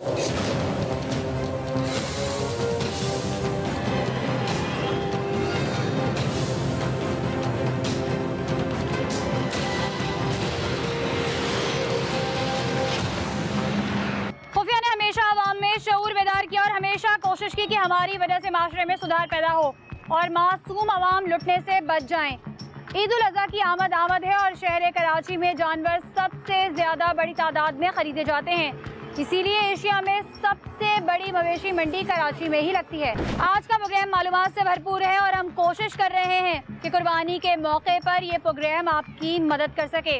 खुफिया ने हमेशा अवाम में शऊर बेदार किया और हमेशा कोशिश की कि हमारी वजह से माशरे में सुधार पैदा हो और मासूम अवाम लुटने से बच जाएं। ईद उल अज़हा की आमद है और शहर कराची में जानवर सबसे ज़्यादा बड़ी तादाद में ख़रीदे जाते हैं। इसीलिए एशिया में सबसे बड़ी मवेशी मंडी कराची में ही लगती है। आज का प्रोग्राम मालूमात से भरपूर है और हम कोशिश कर रहे हैं कि कुर्बानी के मौके पर ये प्रोग्राम आपकी मदद कर सके।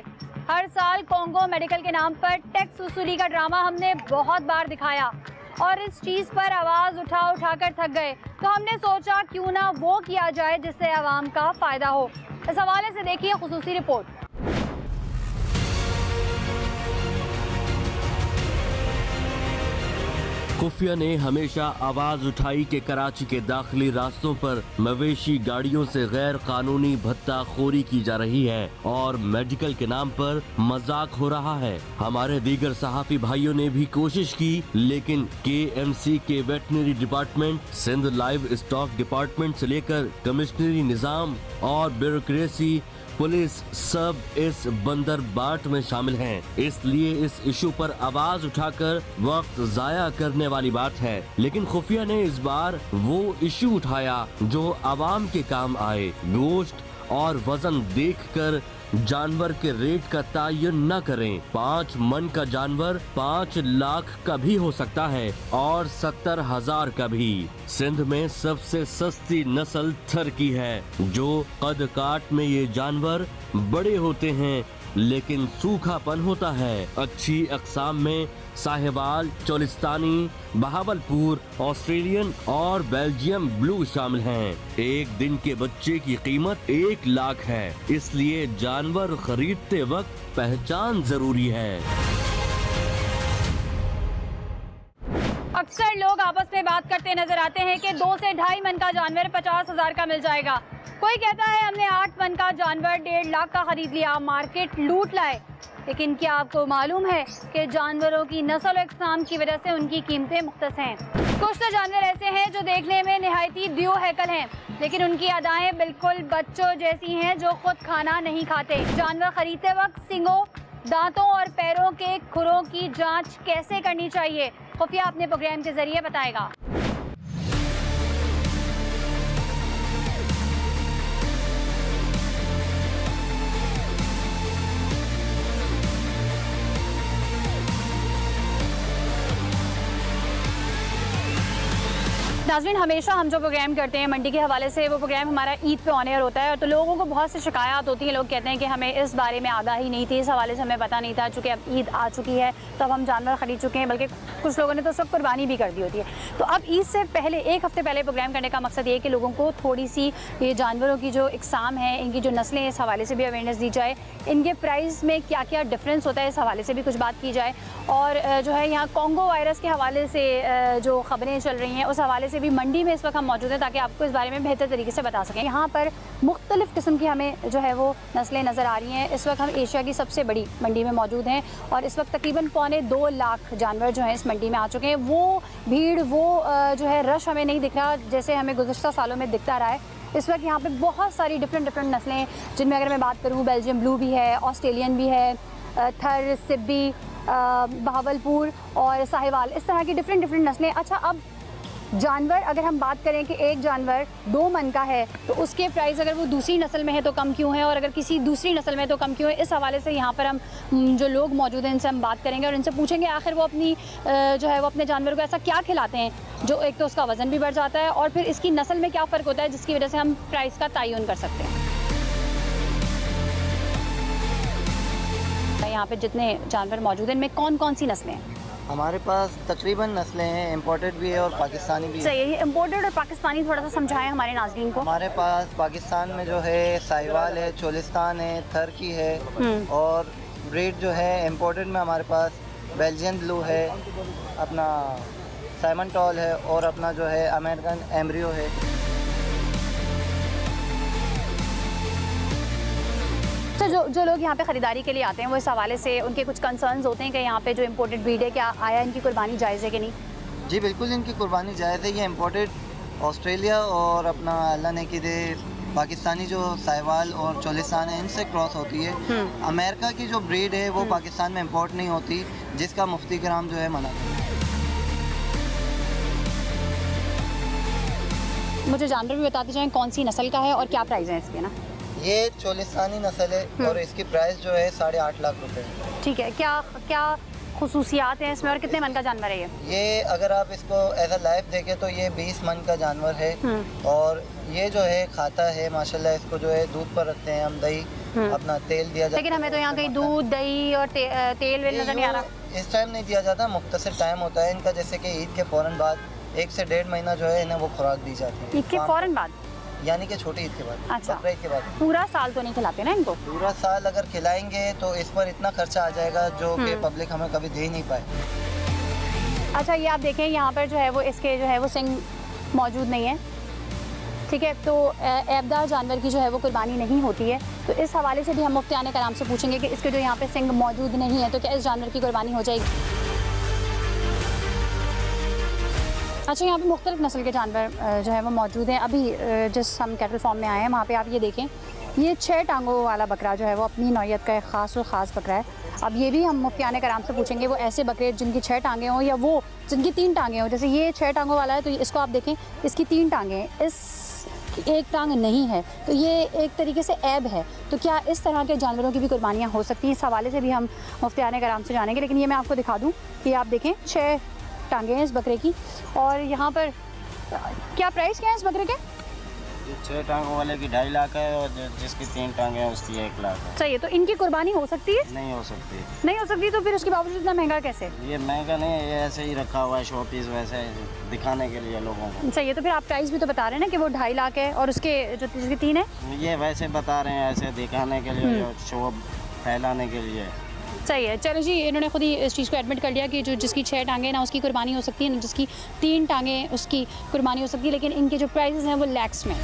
हर साल कॉन्गो मेडिकल के नाम पर टैक्स वसूली का ड्रामा हमने बहुत बार दिखाया और इस चीज़ पर आवाज़ उठा कर थक गए, तो हमने सोचा क्यों ना वो किया जाए जिससे आवाम का फ़ायदा हो। इस हवाले से देखिए खुसूसी रिपोर्ट। खुफिया ने हमेशा आवाज उठाई कि कराची के दाखिली रास्तों पर मवेशी गाड़ियों से गैर कानूनी भत्ताखोरी की जा रही है और मेडिकल के नाम पर मजाक हो रहा है। हमारे दीगर सहाफी भाइयों ने भी कोशिश की, लेकिन KMC के veterinary department, Sindh livestock department से लेकर कमिश्नरी निजाम और ब्यूरोक्रेसी, पुलिस सब इस बंदरबाट में शामिल हैं। इसलिए इस इशू पर आवाज उठाकर वक्त जाया करने वाली बात है। लेकिन खुफिया ने इस बार वो इशू उठाया जो आवाम के काम आए। गोश्त और वजन देखकर जानवर के रेट का तयन न करें। 5 मन का जानवर 5 लाख का भी हो सकता है और 70,000 का भी। सिंध में सबसे सस्ती नस्ल थर की है, जो कद काट में ये जानवर बड़े होते हैं लेकिन सूखापन होता है। अच्छी अक़साम में साहिवाल, चोलिस्तानी, बहावलपुर, ऑस्ट्रेलियन और बेल्जियम ब्लू शामिल हैं। एक दिन के बच्चे की कीमत 1 लाख है, इसलिए जानवर खरीदते वक्त पहचान जरूरी है। अक्सर लोग आपस में बात करते नजर आते हैं कि 2 से 2.5 मन का जानवर 50,000 का मिल जाएगा। कोई कहता है हमने 8 मन का जानवर 1.5 लाख का खरीद लिया, मार्केट लूट लाए। लेकिन क्या आपको मालूम है कि जानवरों की नस्ल इकसाम की वजह से उनकी कीमतें मुख्तलिफ हैं। कुछ तो जानवर ऐसे हैं जो देखने में निहायती दियो हैकल हैं, लेकिन उनकी अदाएं बिल्कुल बच्चों जैसी हैं जो खुद खाना नहीं खाते। जानवर खरीदते वक्त सींगों, दांतों और पैरों के खुरों की जांच कैसे करनी चाहिए, खुफिया अपने प्रोग्राम के जरिए बताएगा। नाज़रीन, हमेशा हम जो प्रोग्राम करते हैं मंडी के हवाले से, वो प्रोग्राम हमारा ईद पे ऑन एयर होता है। तो लोगों को बहुत सी शिकायत होती है, लोग कहते हैं कि हमें इस बारे में आगाही नहीं थी, इस हवाले से हमें पता नहीं था। चूँकि अब ईद आ चुकी है तो अब हम जानवर ख़रीद चुके हैं, बल्कि कुछ लोगों ने तो सब कुर्बानी भी कर दी होती है। तो अब ईद से पहले 1 हफ़्ते पहले प्रोग्राम करने का मकसद ये है कि लोगों को थोड़ी सी ये जानवरों की जो इकसाम है, इनकी जो नस्लें हैं, इस हवाले से भी अवेयरनेस दी जाए। इनके प्राइस में क्या क्या डिफरेंस होता है, इस हवाले से भी कुछ बात की जाए। और जो है यहाँ कॉन्गो वायरस के हवाले से जो ख़बरें चल रही हैं, उस हवाले से भी मंडी में इस वक्त हम मौजूद हैं ताकि आपको इस बारे में बेहतर तरीके से बता सकें। यहाँ पर मुख्तलिफ़ किस्म की हमें जो है वो नस्लें नज़र आ रही हैं। इस वक्त हम एशिया की सबसे बड़ी मंडी में मौजूद हैं और इस वक्त तकरीबन 2.25 लाख जानवर जो हैं इस मंडी में आ चुके हैं। वो भीड़, वो जो है रश हमें नहीं दिख रहा जैसे हमें गुज़श्ता सालों में दिखता रहा है। इस वक्त यहाँ पे बहुत सारी डिफरेंट नस्लें, जिनमें अगर मैं बात करूँ बेल्जियम ब्लू भी है, ऑस्ट्रेलियन भी है, थर, सिब्बी, बहावलपुर और साहिवाल, इस तरह की डिफरेंट नस्लें। अच्छा, अब जानवर अगर हम बात करें कि एक जानवर 2 मन का है तो उसके प्राइस अगर वो दूसरी नस्ल में है तो कम क्यों है, और अगर किसी दूसरी नस्ल में तो कम क्यों है, इस हवाले से यहाँ पर हम जो लोग मौजूद हैं इनसे हम बात करेंगे और इनसे पूछेंगे आखिर वो अपनी जो है वो अपने जानवर को ऐसा क्या खिलाते हैं जो एक तो उसका वज़न भी बढ़ जाता है और फिर इसकी नस्ल में क्या फ़र्क होता है जिसकी वजह से हम प्राइस का तयन कर सकते हैं। यहाँ पे जितने जानवर मौजूद हैं इनमें कौन कौन सी नस्लें हैं? हमारे पास तकरीबन नस्लें हैं, इम्पोर्टेड भी है और पाकिस्तानी भी है। सही है, इम्पोर्टेड और पाकिस्तानी थोड़ा सा समझाएं हमारे नाज़रीन को। हमारे पास पाकिस्तान में जो है साहिवाल है, चोलिस्तान है, थरकी है और ब्रीड जो है इम्पोर्टेड में हमारे पास बेल्जियन ब्लू है, अपना साइमन टॉल है और अपना जो है अमेरिकन एम्ब्रियो है। अच्छा, जो लोग यहाँ पे ख़रीदारी के लिए आते हैं वो इस हवाले से उनके कुछ कंसर्न्स होते हैं कि यहाँ पे जो इम्पोर्टेड ब्रीड है, क्या आया इनकी कुर्बानी जायज़ है कि नहीं? जी बिल्कुल, इनकी कुर्बानी जायज़ है। ये इम्पोर्टेड ऑस्ट्रेलिया और अपना अल्लाह ने की दे पाकिस्तानी जो साहिवाल और चोलिस्तान है इनसे क्रॉस होती है। अमेरिका की जो ब्रीड है वो पाकिस्तान में इंपोर्ट नहीं होती, जिसका मुफ्ती कराम जो है मना करते हैं। मुझे जानवर भी बताते जाएं कौन सी नस्ल का है और क्या प्राइस है इसके ना? ये चोलिस्तानी नस्ल है और इसकी प्राइस जो है 8.5 लाख रुपए है। ठीक है, क्या खुसूसियात हैं इसमें और कितने मन का जानवर है ये? ये अगर आप इसको एज अ लाइफ देखें तो ये 20 मन का जानवर है और ये जो है खाता है माशाल्लाह। इसको जो है दूध पर रखते हैं हम, दही अपना तेल दिया जाता है। लेकिन हमें तो यहाँ कहीं दूध, दही और तेल वेल नजर नहीं आ रहा। इस टाइम नहीं दिया जाता, मुख्तसर टाइम होता है इनका, जैसे कि ईद के फ़ौरन बाद 1 से 1.5 महीना जो है इन्हें वो खुराक दी जाती है। ईद के फ़ौरन बाद यानी कि छोटी ईद के बाद, अच्छा, बकरीद के बाद। पूरा साल तो नहीं खिलाते ना इनको? पूरा साल अगर खिलाएंगे तो इस पर इतना खर्चा आ जाएगा जो कि पब्लिक हमें कभी दे ही नहीं पाए। अच्छा, ये आप देखें यहाँ पर जो है वो इसके जो है वो सिंग मौजूद नहीं है, ठीक है? तो ऐबदार जानवर की जो है वो कुर्बानी नहीं होती है, तो इस हवाले से भी हम मुफ्तियाने कराम से पूछेंगे कि इसके जो यहाँ पे सिंग मौजूद नहीं है तो क्या इस जानवर की कुर्बानी हो जाएगी? अच्छा, यहाँ पे मुख्तलिफ नस्ल के जानवर जो है वो मौजूद हैं। अभी जिस हम कैटल फार्म में आए हैं वहाँ पे आप ये देखें, ये 6 टांगों वाला बकरा जो है वो अपनी नौयत का एक ख़ास और ख़ास बकरा है। अब ये भी हम मुफ्तियाने कराम से पूछेंगे वो ऐसे बकरे जिनकी 6 टांगें हों या वो जिनकी 3 टांगें हों। जैसे ये 6 टांगों वाला है तो इसको आप देखें, इसकी 3 टांगें हैं, इस एक टांग नहीं है, तो ये एक तरीके से ऐब है। तो क्या इस तरह के जानवरों की भी कुर्बानियाँ हो सकती हैं? इस हवाले से भी हम मुफ्तियाने कराम से जानेंगे। लेकिन ये मैं आपको दिखा दूँ कि आप देखें 6 टांगे हैं इस बकरे की। और यहाँ पर क्या प्राइस क्या है इस बकरे के? 6 टांगों वाले की 2.5 लाख है और जिसकी 3 टांगे हैं उसकी 1 लाख है। सही है, तो इनकी कुर्बानी हो सकती है? नहीं हो सकती। नहीं हो सकती, तो फिर उसके बावजूद इतना महंगा कैसे? ये महंगा नहीं है, ये ऐसे ही रखा हुआ है शो पीस, वैसे दिखाने के लिए लोगों को। सही है, तो फिर आप प्राइस भी तो बता रहे हैं ना कि वो 2.5 लाख है और उसके जो जिसकी 3 है ये वैसे बता रहे हैं, ऐसे दिखाने के लिए, शो फैलाने के लिए। सही है। चलो जी, इन्होंने खुद ही इस चीज़ को एडमिट कर लिया कि जो जिसकी 6 टांगें ना उसकी कुर्बानी हो सकती है, ना जिसकी 3 टांगें उसकी कुर्बानी हो सकती है, लेकिन इनके जो प्राइसेस हैं वो लैक्स में।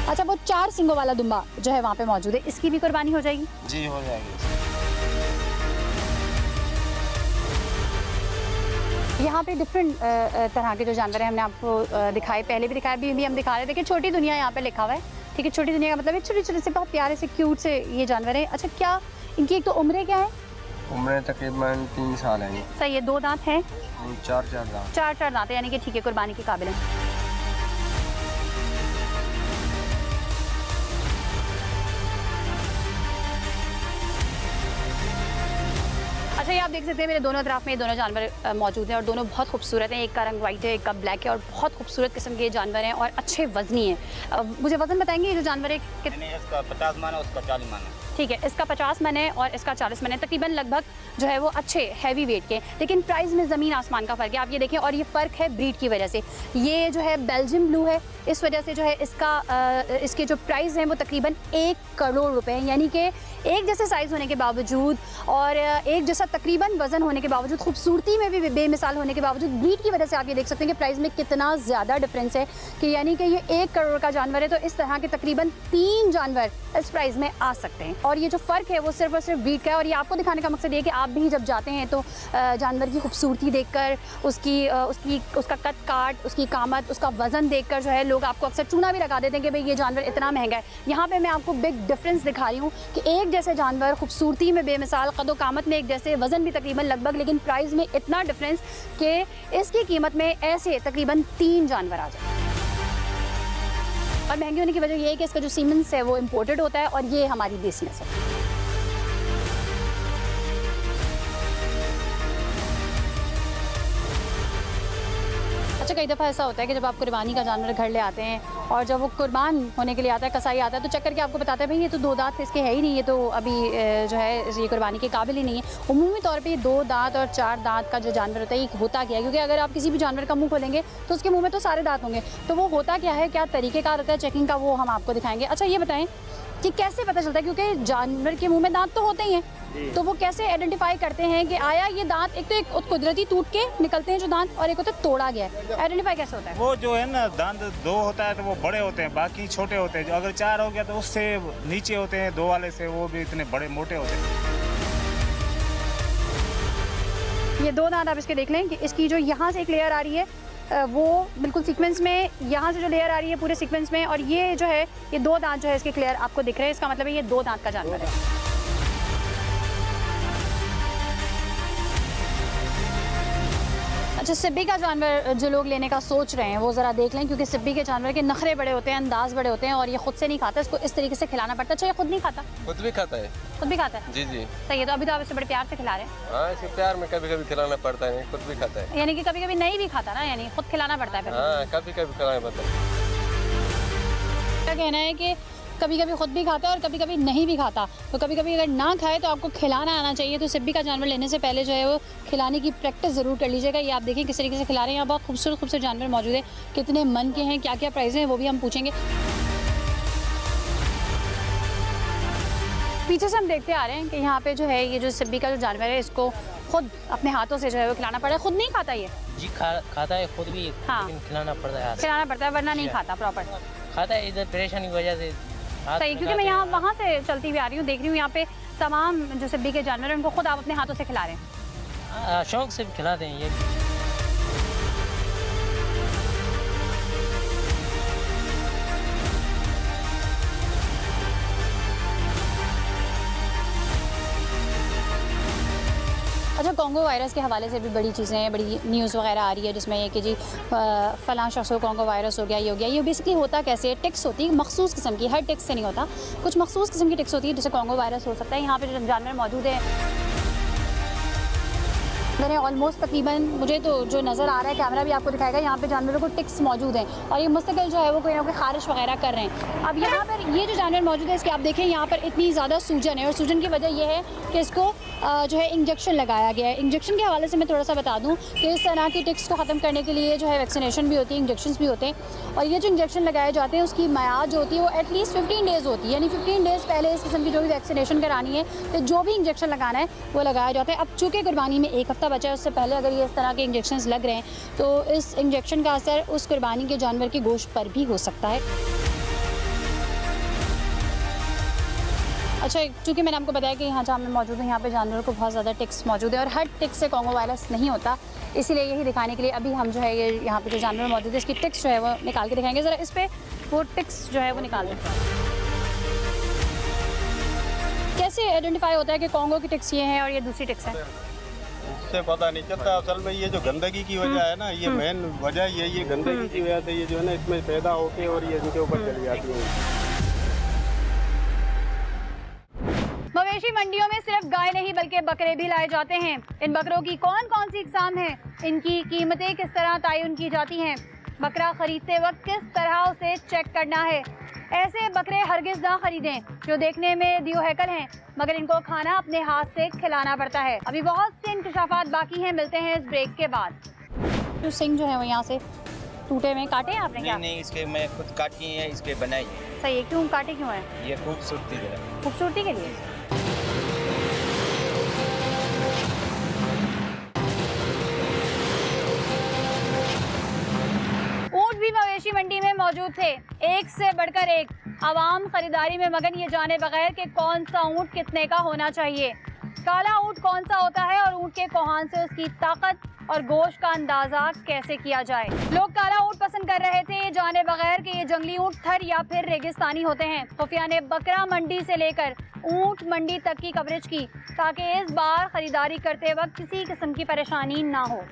अच्छा, वो 4 सिंगों वाला दुम्बा जो है वहाँ पे मौजूद है, इसकी भी कुर्बानी हो जाएगी? जी हो जाएगी। यहाँ पे डिफरेंट तरह के जो जानवर हैं हमने आपको दिखाए, पहले भी दिखाए, अभी भी हम दिखा रहे हैं। देखिए, छोटी दुनिया यहाँ पे लिखा हुआ है, ठीक है? छोटी दुनिया का मतलब है छोटे छोटे से बहुत प्यारे से क्यूट से ये जानवर है। अच्छा, क्या इनकी एक तो उम्र क्या है? उम्र तकरीबन 3 साल है। सही है। 2 दांत हैं? 4 दांत। 4 दांत है, यानी कि ठीक है, कुर्बानी के काबिल है। अच्छा, ये आप देख सकते हैं मेरे दोनों तरफ में ये दोनों जानवर मौजूद हैं और दोनों बहुत खूबसूरत हैं। एक का रंग वाइट है, एक का ब्लैक है और बहुत खूबसूरत किस्म के जानवर हैं और अच्छे वजनी हैं। मुझे वजन बताएंगे ये जो जानवर है नहीं, इसका 50 मन है, उसका 40 मन है। ठीक है, इसका 50 मन है और इसका 40 मन है, तकरीबन लगभग जो है वो अच्छे हैवी वेट के। लेकिन प्राइस में ज़मीन आसमान का फ़र्क है, आप ये देखें। और ये फ़र्क है ब्रीड की वजह से। ये जो है बेल्जियम ब्लू है, इस वजह से जो है इसके जो प्राइस हैं वो तकरीबन 1 करोड़ रुपए हैं। यानी कि एक जैसे साइज़ होने के बावजूद और एक जैसा तकरीबन वज़न होने के बावजूद, खूबसूरती में भी बेमिसाल होने के बावजूद, ब्रीड की वजह से आप ये देख सकते हैं कि प्राइस में कितना ज़्यादा डिफरेंस है। कि यानी कि ये 1 करोड़ का जानवर है तो इस तरह के तकरीबन 3 जानवर इस प्राइस में आ सकते हैं। और ये जो फ़र्क है वो सिर्फ और सिर्फ ब्रीड का है। और ये आपको दिखाने का मकसद ये कि आप भी जब जाते हैं तो जानवर की खूबसूरती देखकर, उसका कद काट, उसकी कामत, उसका वज़न देखकर जो है लोग आपको अक्सर चूना भी लगा देते हैं कि भाई ये जानवर इतना महंगा है। यहाँ पे मैं आपको बिग डिफरेंस दिखा रही हूँ कि एक जैसे जानवर, खूबसूरती में बेमिसाल, कदो कामत में एक जैसे, वज़न भी तकरीबन लगभग, लेकिन प्राइस में इतना डिफरेंस कि इसकी कीमत में ऐसे तकरीबन 3 जानवर आ जाए। और महंगी होने की वजह ये है कि इसका जो सीमेंस है वो इम्पोर्टेड होता है और ये हमारी देसी नस्ल है। अच्छा, कई दफ़ा ऐसा होता है कि जब आप कुर्बानी का जानवर घर ले आते हैं और जब वो कुर्बान होने के लिए आता है, कसाई आता है, तो चक्कर के आपको बताता है भाई ये तो 2 दांत इसके है ही नहीं, ये तो अभी जो है ये कुर्बानी के काबिल ही नहीं है। उमूमी तौर पे ये 2 दांत और 4 दांत का जो जानवर होता है ये होता क्या है? क्योंकि अगर आप किसी भी जानवर का मुंह खोलेंगे तो उसके मुँह में तो सारे दांत होंगे, तो वो होता क्या है, क्या तरीक़ेकार होता है चेकिंग का, वो हम आपको दिखाएंगे। अच्छा, ये बताएं कि कैसे पता चलता है, क्योंकि जानवर के मुँह में दांत तो होते ही हैं, तो वो कैसे आइडेंटिफाई करते हैं कि आया ये दांत, एक तो एक कुदरती टूट के निकलते हैं जो दांत, और एक होता है तोड़ा गया है, आइडेंटिफाई कैसे होता है? वो जो है ना, दांत 2 होता है तो वो बड़े होते हैं, बाकी छोटे होते हैं। जो अगर 4 हो गया तो उससे नीचे होते हैं, 2 वाले से वो भी इतने बड़े मोटे होते हैं। ये 2 दांत आप इसके देख लें कि इसकी जो यहाँ से एक लेयर आ रही है वो बिल्कुल सीक्वेंस में, यहाँ से जो लेयर आ रही है पूरे सीक्वेंस में, और ये जो है ये 2 दांत जो है इसके क्लियर आपको दिख रहे हैं। इसका मतलब है ये 2 दांत का जानवर है। अच्छा, सिब्बी का जानवर जो लोग लेने का सोच रहे हैं वो ज़रा देख लें, क्योंकि सिब्बी के जानवर के नखरे बड़े होते हैं, अंदाज बड़े होते हैं, और ये खुद से नहीं खाता, इसको इस तरीके से खिलाना पड़ता है। अच्छा, ये खुद नहीं खाता? खुद भी खाता है। खुद भी खाता है? जी जी। सही है, तो अभी तो आप इसे बड़े प्यार से खिला रहे हैं। हाँ, इसे प्यार में कभी कभी खिलाना पड़ता है, खुद भी खाता है। यानी कि कभी कभी नहीं भी खाता ना, यानी खुद खिलाना पड़ता है फिर? हाँ, कभी कभी खिलाना पड़ता है। क्या कहना है कि कभी कभी खुद भी खाता है और कभी कभी नहीं भी खाता, तो कभी कभी अगर ना खाए तो आपको खिलाना आना चाहिए। तो सिब्बी का जानवर लेने से पहले जो है वो खिलाने की प्रैक्टिस ज़रूर कर लीजिएगा। ये आप देखें किस तरीके से खिला रहे हैं। यहाँ बहुत खूबसूरत खूबसूरत जानवर मौजूद है, कितने मन के हैं, क्या क्या प्राइस हैं वो भी हम पूछेंगे। पीछे से हम देखते आ रहे हैं कि यहाँ पे जो है ये जो सिब्बी का जो जानवर है इसको खुद अपने हाथों से जो है वो खिलाना पड़ा है। खुद नहीं खाता ये? जी खाता है खुद भी, हाँ, लेकिन खिलाना पड़ता है हाथ से। खिलाना पड़ता है, वरना नहीं खाता प्रॉपर। खाता है, इधर परेशानी की वजह से सही, क्योंकि मैं यहाँ वहाँ से चलती हुई आ रही हूँ, देख रही हूँ यहाँ पे तमाम जो सिब्बी के जानवर हैं उनको खुद आप अपने हाथों से खिला रहे हैं। शौक से भी खिलाते हैं ये। अच्छा, कॉन्गो वायरस के हवाले से भी बड़ी चीज़ें, बड़ी न्यूज़ वगैरह आ रही है जिसमें ये कि जी फ़लाँ शख्स को कॉन्गो वायरस हो गया, ये हो गया। ये बेसिकली होता कैसे है? टिक्स होती है मखसूस किस्म की, हर टिक्स से नहीं होता, कुछ मखसूस किस्म की टिक्स होती है जिससे कॉन्गो वायरस हो सकता है। यहाँ पे जो जानवर मौजूद है मैंने ऑलमोस्ट तकरीबन, मुझे तो जो नज़र आ रहा है, कैमरा भी आपको दिखाएगा, यहाँ पे जानवरों को टिक्स मौजूद हैं और ये मुस्तकिल जो है वो कोई ना कोई खारिश वगैरह कर रहे हैं। अब यहाँ पर ये जो जानवर मौजूद है इसके आप देखें यहाँ पर इतनी ज़्यादा सूजन है, और सूजन की वजह यह है कि इसको जो है इंजेक्शन लगाया गया है। इंजेक्शन के हवाले से मैं थोड़ा सा बता दूँ कि इस तरह की टिक्स को ख़त्म करने के लिए जो है वैक्सीनेशन भी होती है, इंजेक्शन भी होते हैं, और ये जो इंजेक्शन लगाए जाते हैं उसकी मियाद जो होती है वो एटलीस्ट 15 डेज़ होती है, यानी 15 डेज़ पहले इस किस्म की जो भी वैक्सीनेशन करानी है तो जो भी इंजेक्शन लगाना है वो लगाया जाता है। अब चूँकि कुर्बानी में 1 हफ़्ता बचा है, उससे पहले अगर ये इस तरह के इंजेक्शंस लग रहे हैं तो इस इंजेक्शन का असर उस कुर्बानी के जानवर के गोश्त पर भी हो सकता है। अच्छा, चूँकि मैंने आपको बताया कि यहाँ जहाँ मैं मौजूद हूँ यहाँ पे जानवरों को बहुत ज़्यादा टिक्स मौजूद है और हर टिक्स से कॉन्गो वायरस नहीं होता, इसीलिए यही दिखाने के लिए अभी हम जो है ये यहाँ पे जो जानवर मौजूद है इसकी टिक्स जो है वो निकाल के दिखाएंगे। ज़रा इस पर वो टिक्स जो है वो निकाल देते हैं। कैसे आइडेंटिफाई होता है कि कॉन्गो की टिक्स ये हैं और ये दूसरी टिक्स हैं? इससे पता नहीं चलता। असल में ये जो गंदगी की वजह है ना, ये मेन वजह यही है, गंदगी की वजह से ये जो है ना इसमें पैदा होके और ये इनके ऊपर चली जाती है। मवेशी मंडियों में सिर्फ गाय नहीं बल्कि बकरे भी लाए जाते हैं। इन बकरों की कौन कौन सी इकसाम है, इनकी कीमतें किस तरह तयन की जाती हैं, बकरा खरीदते वक्त किस तरह उसे चेक करना है। ऐसे बकरे हरगिज़ ना खरीदें जो देखने में दियो हैकल हैं मगर इनको खाना अपने हाथ से खिलाना पड़ता है। अभी बहुत से इंकशाफात बाकी हैं, मिलते हैं इस ब्रेक के बाद। जो सिंग जो है वो यहाँ से टूटे में काटे हैं आपने? क्या नहीं, इसके मैं खुद काटी है, इसके बनाई है। सही है, क्यों काटे क्यों है? ये खूबसूरती है, खूबसूरती के लिए। ऊंट भी मवेशी मंडी में मौजूद थे, एक से बढ़कर एक। आवाम खरीदारी में मगन ये जाने बगैर कि कौन सा ऊंट कितने का होना चाहिए, काला ऊंट कौन सा होता है और ऊंट के कोहान से उसकी ताकत और गोश्त का अंदाजा कैसे किया जाए। लोग काला ऊंट पसंद कर रहे थे ये जाने बगैर कि ये जंगली ऊंट थर या फिर रेगिस्तानी होते हैं। खुफिया ने बकरा मंडी से लेकर ऊंट मंडी तक की कवरेज की ताकि इस बार खरीदारी करते वक्त किसी किस्म की परेशानी ना हो।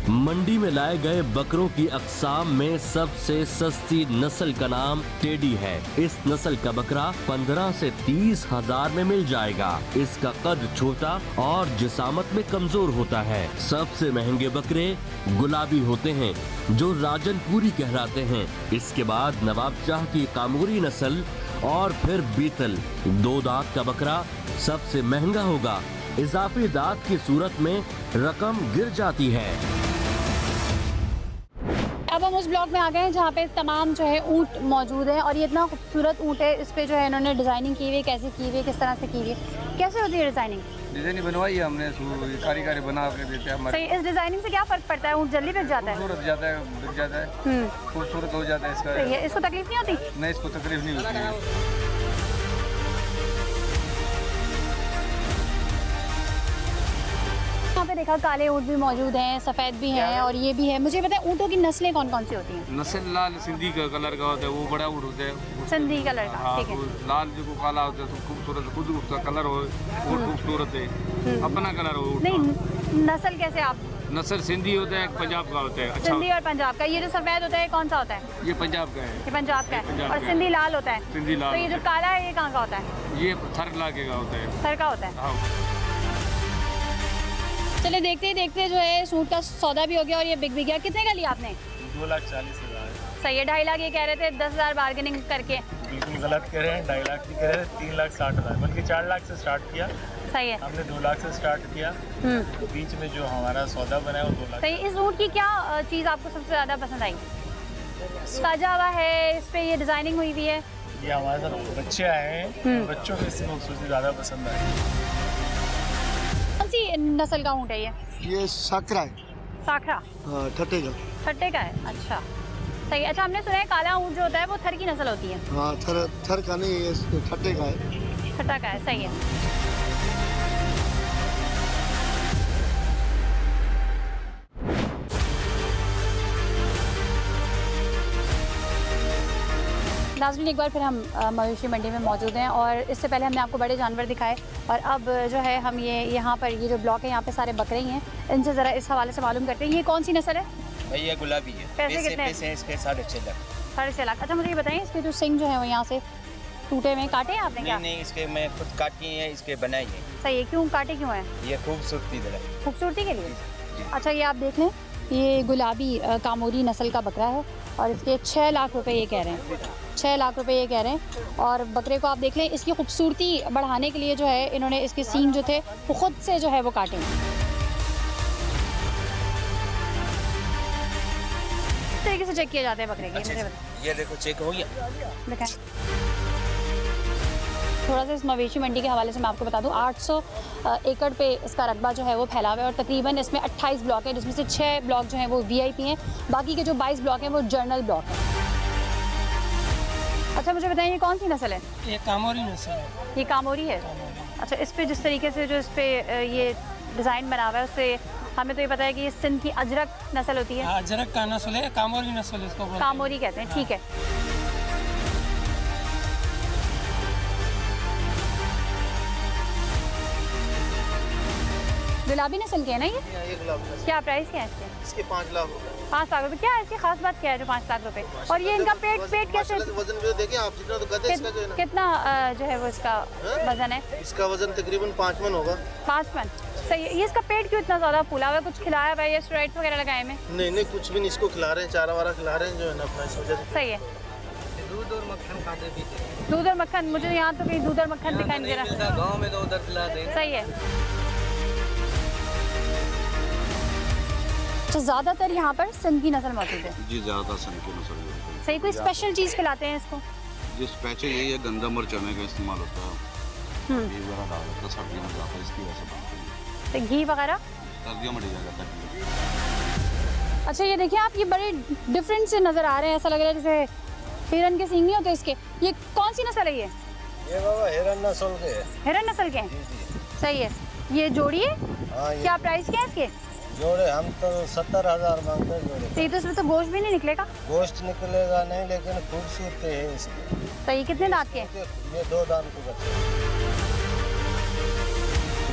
मंडी में लाए गए बकरों की अक़साम में सबसे सस्ती नस्ल का नाम टेडी है। इस नस्ल का बकरा 15 से 30 हजार में मिल जाएगा। इसका कद छोटा और जिसामत में कमजोर होता है। सबसे महंगे बकरे गुलाबी होते हैं जो राजनपुरी कहलाते हैं। इसके बाद नवाबशाह की कामूरी नस्ल और फिर बीतल। 2 दांत का बकरा सबसे महंगा होगा। इजाफी दांत की सूरत में रकम गिर जाती है। अब हम उस ब्लॉक में आ गए हैं जहाँ पे तमाम जो है ऊँट मौजूद हैं और ये इतना खूबसूरत ऊँट है, इस पे जो है इन्होंने डिज़ाइनिंग की हुई है, कैसे की हुई है, किस तरह से की हुई है, कैसे होती है डिज़ाइनिंग? डिजाइन बनवाई है हमने, कारीगर बना के देते हैं हमारे। सही, इस डिज़ाइनिंग से क्या फ़र्क पड़ता है? ऊँट जल्दी बिक जाता है? खूबसूरत जाता है, बिक जाता है, खूबसूरत हो जाता है इसका। सही है, इसको तकलीफ नहीं होती? नहीं, इसको तकलीफ नहीं होती है। यहाँ पे देखा काले ऊँट भी मौजूद हैं, सफ़ेद भी हैं और ये भी है। मुझे बताएं ऊँटों की नस्लें कौन कौन सी होती हैं? नस्ल लाल सिंधी का कलर का होता है, वो बड़ा ऊँट होता है। सिंधी कलर का, हाँ, ठीक है। वो लाल जो काला होता है तो खूबसूरत, खुद उसका कलर हो वो खूबसूरत है, अपना कलर हो ऊँट का। नहीं, नस्ल कैसे आप? नस्ल सिंधी होता है, पंजाब का होता है। अच्छा, सिंधी और पंजाब का। ये जो सफ़ेद होता है कौन सा होता है? ये पंजाब का है। ये पंजाब का है। पंजाब और का सिंधी लाल होता है? सिंधी लाल तो ये जो होता काला है ये कहाँ का होता है? है। ये थर इलाके का होता है। सर का होता है। हाँ। चले देखते ही देखते जो है सूट का सौदा भी हो गया और ये बिक भी गया। कितने का लिया आपने? 2,40,000। सही है, 2.5 लाख ये कह रहे थे, 10,000 बार्गेनिंग करके। बिल्कुल गलत कह रहे हैं, 2.5 लाख की कह रहे हैं, 3,60,000 बल्कि 4 लाख से स्टार्ट किया। सही है। हमने 2 लाख से स्टार्ट किया, बीच में जो हमारा सौदा बना है वो 2 लाख। सही, इस सूट की क्या चीज़ आपको सबसे ज़्यादा पसंद आई? सजा हुआ है, इस पे ये डिज़ाइनिंग हुई हुई है। ये हमारे साथ बच्चे आए हैं, बच्चों को इसमें खूबसूरती ज़्यादा पसंद आई। कौन सी नस्ल का ऊँट है ये? ये साकरा है। साखरा? हाँ, ठट्टे का। ठट्टे का है, अच्छा। सही। अच्छा, हमने सुना है काला ऊँट जो होता है वो थर की नस्ल होती है। हाँ, थर का नहीं, ये ठट्टे का है। ठट्टा का है, सही है। नाज़रीन, एक बार फिर हम मवेशी मंडी में मौजूद हैं और इससे पहले हमने आपको बड़े जानवर दिखाए और अब जो है हम ये यहाँ पर ये जो ब्लॉक है यहाँ पे सारे बकरे ही हैं। इनसे ज़रा इस हवाले से मालूम करते हैं, ये कौन सी नस्ल है? भैया गुलाबी है। पैसे कितने? पैसे इसके 6.5 लाख। 6.5 लाख। अच्छा, मुझे ये बताइए इसके जो सिंग जो है वो यहाँ से टूटे हुए काटे हैं आपने क्या? नहीं, इसके मैं खुद काटी है, इसके बनाई है। सही है, क्यों काटे क्यों हैं? ये खूबसूरती दे खूबसूरती के लिए। अच्छा, ये आप देख लें, ये गुलाबी कामोरी नस्ल का बकरा है और इसके 6 लाख रुपए ये कह रहे हैं। 6 लाख रुपए ये कह रहे हैं और बकरे को आप देख लें, इसकी खूबसूरती बढ़ाने के लिए जो है इन्होंने इसके सींग जो थे वो खुद से जो है वो काटे। इस तरीके से चेक किए जाते हैं बकरे के। मुझे बताएं। ये देखो चेक हो गया। दिखाएं। थोड़ा सा इस मवेशी मंडी के हवाले से मैं आपको बता दूं, 800 एकड़ पे इसका रकबा जो है वो फैला हुआ है और तकरीबन इसमें 28 ब्लॉक है, जिसमें से 6 ब्लॉक जो हैं वो वीआईपी हैं, बाकी के जो 22 ब्लॉक हैं वो जर्नल ब्लॉक हैं। अच्छा, मुझे बताइए ये कौन सी नस्ल है? ये कामोरी नस्ल है। ये कामोरी है। अच्छा, इस पे जिस तरीके से जो इस पे ये डिज़ाइन बना हुआ है उससे हमें तो ये पता है कि ये सिंध की अजरक नस्ल होती है। अजरक का नस्ल है, कामोरी नस्ल इसको बोलते हैं। कामोरी कहते हैं, ठीक है। गुलाबी नस्ल के है ना ये? क्या प्राइस क्या है इसके? इसके 5 लाख रुपए। 5 लाख रुपए। क्या है इसकी खास बात क्या है जो 5 लाख रुपए? और ये इनका पेट कैसे? वजन भी देखें आप, जितना तो गधे इसका जो है ना। कितना जो है वो इसका वजन है? इसका वजन तकरीबन 5 मन होगा। 5 मन। सही है। ये इसका पेट क्यों इतना ज़्यादा फूला हुआ है? कुछ खिलाया हुआ है या स्टेरॉइड्स वगैरह लगाए में? नहीं, कुछ भी नहीं, इसको खिला रहे हैं, चारा वारा खिला रहे हैं जो है ना अपना, इस वजह से। सही है। दूध और मक्खन खाते पीते हैं। दूध और मक्खन? मुझे यहाँ तो कहीं दूध और मक्खन दिखाई नहीं दे रहा। गाँव में तो उधर खिला दे। सही है। अच्छा, ज़्यादातर यहाँ पर सिंध की नस्ल मौजूद है? जी, ज़्यादातर सिंध की नस्ल है। सही। कोई स्पेशल चीज़ खिलाते हैं इसको? जी, स्पेशल यही है, गंदम और चने का इस्तेमाल होता है, घी वगैरह डाल देता है, सर्दियों में ज़्यादा इसकी वजह से बनती है। तो घी वगैरह सर्दियों में डिजा जाता है। अच्छा, ये देखिए आप, ये बड़े डिफरेंट से नज़र आ रहे हैं, ऐसा लग रहा है जैसे हिरन के सींग नहीं होते इसके। ये कौन सी नस्ल है ये? ये बाबा हिरन नस्ल के है। हिरन नस्ल के हैं? सही है। ये जोड़ी है? क्या प्राइस क्या है इसके? जोड़े हम तो 70,000 मांगते हैं जोड़े। सही। तो इसमें तो गोश्त भी नहीं निकलेगा? गोश्त निकलेगा नहीं, लेकिन खूबसूरती है इसकी। सही। कितने दांत के? ये 2 दांत के बच्चे।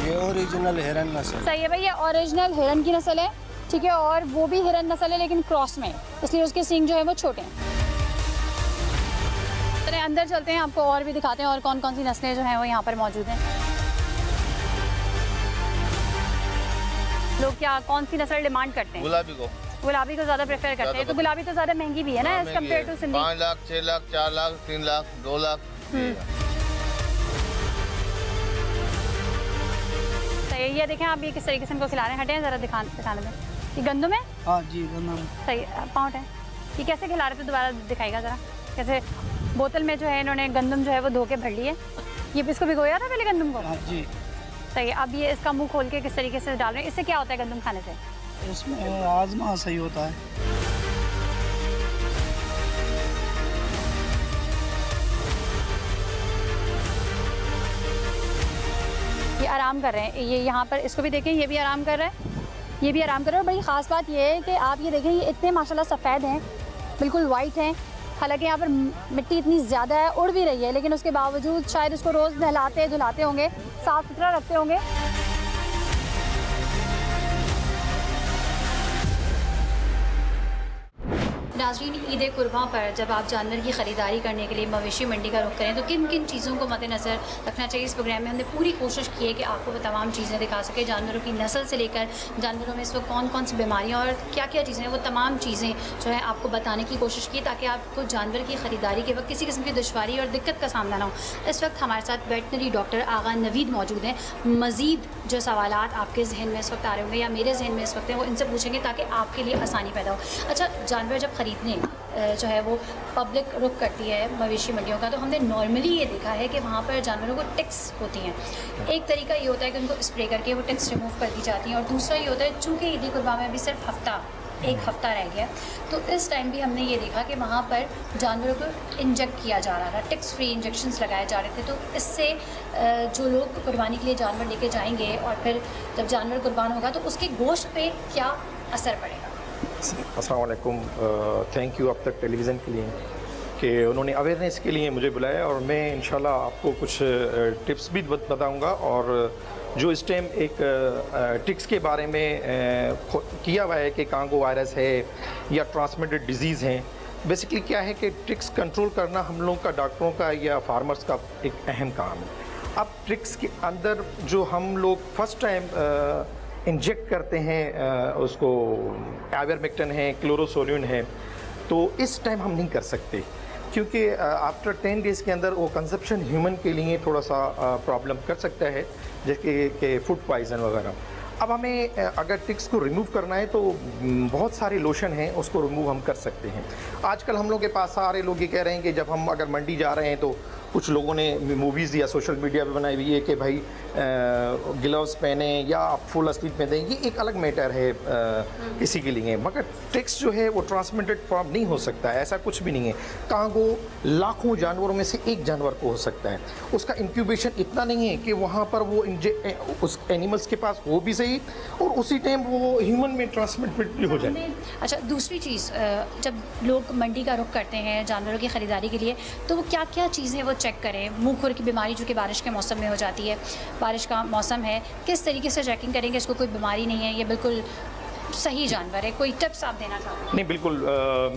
ये ओरिजिनल हिरन नस्ल। सही है भाई, ये ओरिजिनल हिरन की नस्ल है, ठीक है। और वो भी हिरन नस्ल है लेकिन क्रॉस में, इसलिए उसके सींग जो है वो छोटे हैं। चलिए अंदर चलते हैं, आपको और भी दिखाते हैं और कौन कौन सी नस्लें जो हैं वो यहाँ पर मौजूद हैं। लोग क्या कौन सी नस्ल डिमांड करते हैं? गुलाबी को। गुलाबी को ज़्यादा प्रेफर करते हैं। तो गुलाबी तो ज़्यादा महंगी भी है ना as compare to Sindhi? 5 lakh, 6 lakh, 4 lakh, 3 lakh, 2 lakh. सही। ये देखें आप, ये किस तरीके से इनको खिला रहे हैं। हटें ज़रा, दिखाने में। ये गंदम है? हाँ जी, गंदम। सही। पाउंड है? ये कैसे खिला रहे थे, दोबारा दिखाएगा ज़रा कैसे? बोतल में जो है इन्होंने गंदम जो है वो धो के भर लिए। ये इसको भिगोया था पहले गंदम को? हाँ जी। सही है। अब ये इसका मुंह खोल के किस तरीके से डाल रहे हैं? इससे क्या होता है गंदम खाने से? इसमें आजमा सही होता है। ये आराम कर रहे हैं, ये यहाँ पर इसको भी देखें, ये भी आराम कर रहा है, ये भी आराम कर रहा है। बड़ी ख़ास बात ये है कि आप ये देखें, ये इतने माशाल्लाह सफ़ेद हैं, बिल्कुल वाइट हैं। हालांकि यहाँ पर मिट्टी इतनी ज़्यादा है, उड़ भी रही है, लेकिन उसके बावजूद शायद इसको रोज़ नहलाते धुलाते होंगे, साफ़ सुथरा रखते होंगे। नाज़रीन, ईद कुर्बान पर जब आप जानवर की ख़रीदारी करने के लिए मवेशी मंडी का रुख करें तो किन किन चीज़ों को मद्देनज़र रखना चाहिए। इस प्रोग्राम में हमने पूरी कोशिश की है कि आपको वो तमाम चीज़ें दिखा सके, जानवरों की नस्ल से लेकर जानवरों में इस वक्त कौन कौन सी बीमारियाँ और क्या क्या चीज़ें हैं, वो तमाम चीज़ें जो है आपको बताने की कोशिश की, ताकि आपको जानवर की ख़रीदारी के वक्त किसी किस्म की दुश्वारी और दिक्कत का सामना ना हो। इस वक्त हमारे साथ वेटनरी डॉक्टर आगा नवीद मौजूद हैं। मज़ीद जो सवालात आपके जहन में इस वक्त आ रहे होंगे या मेरे जहन में इस वक्त हैं, वो इनसे पूछेंगे ताकि आपके लिए आसानी पैदा हो। अच्छा, जानवर जब ख़रीदने जो है वो पब्लिक रुख करती है मवेशी मंडियों का, तो हमने नॉर्मली ये देखा है कि वहाँ पर जानवरों को टिक्स होती हैं। एक तरीका ये होता है कि उनको स्प्रे करके वो टिक्स रिमूव कर दी जाती हैं, और दूसरा ये होता है चूँकि ईद कुर्बान में अभी सिर्फ एक हफ़्ता रह गया, तो इस टाइम भी हमने ये देखा कि वहाँ पर जानवरों को इंजेक्ट किया जा रहा था, टिक्स फ्री इंजेक्शंस लगाए जा रहे थे। तो इससे जो लोग कुर्बानी के लिए जानवर लेके जाएंगे और फिर जब जानवर कुर्बान होगा तो उसके गोश्त पे क्या असर पड़ेगा? अस्सलाम वालेकुम। थैंक यू अब तक टेलीविज़न के लिए कि उन्होंने अवेयरनेस के लिए मुझे बुलाया, और मैं इंशाल्लाह आपको कुछ टिप्स भी बताऊंगा। और जो इस टाइम एक टिक्स के बारे में किया हुआ है कि कांगो वायरस है या ट्रांसमिटेड डिजीज़ हैं, बेसिकली क्या है कि टिक्स कंट्रोल करना हम लोग का, डॉक्टरों का या फार्मर्स का एक अहम काम है। अब टिक्स के अंदर जो हम लोग फर्स्ट टाइम इंजेक्ट करते हैं उसको आइवरमेक्टिन है, क्लोरोसोलिन है, तो इस टाइम हम नहीं कर सकते, क्योंकि आफ्टर 10 डेज़ के अंदर वो कंजप्शन ह्यूमन के लिए थोड़ा सा प्रॉब्लम कर सकता है, जैसे कि फूड पॉइजन वगैरह। अब हमें अगर टिक्स को रिमूव करना है तो बहुत सारे लोशन हैं, उसको रिमूव हम कर सकते हैं। आजकल हम लोग के पास सारे लोग ये कह रहे हैं कि जब हम अगर मंडी जा रहे हैं तो कुछ लोगों ने मूवीज़ या सोशल मीडिया पे बनाई हुई है कि भाई ग्लव्स पहने या आप फुल स्लीव पहने, ये एक अलग मैटर है किसी के लिए, मगर टिक्स जो है वो ट्रांसमिटेड फॉर्म नहीं हो सकता है, ऐसा कुछ भी नहीं है। कांगो लाखों जानवरों में से एक जानवर को हो सकता है, उसका इंक्यूबेशन इतना नहीं है कि वहाँ पर वो उस एनिमल्स के पास हो भी सही और उसी टाइम वो ह्यूमन में ट्रांसमिटेड भी हो जाए। अच्छा, दूसरी चीज़, जब लोग मंडी का रुख करते हैं जानवरों की ख़रीदारी के लिए, तो वो क्या क्या चीज़ें वो चेक करें? मुँह खुर की बीमारी जो कि बारिश के मौसम में हो जाती है, बारिश का मौसम है, किस तरीके से चेकिंग करेंगे इसको कोई बीमारी नहीं है, ये बिल्कुल सही जानवर है? कोई टिप्स आप देना चाहते हैं? नहीं, बिल्कुल।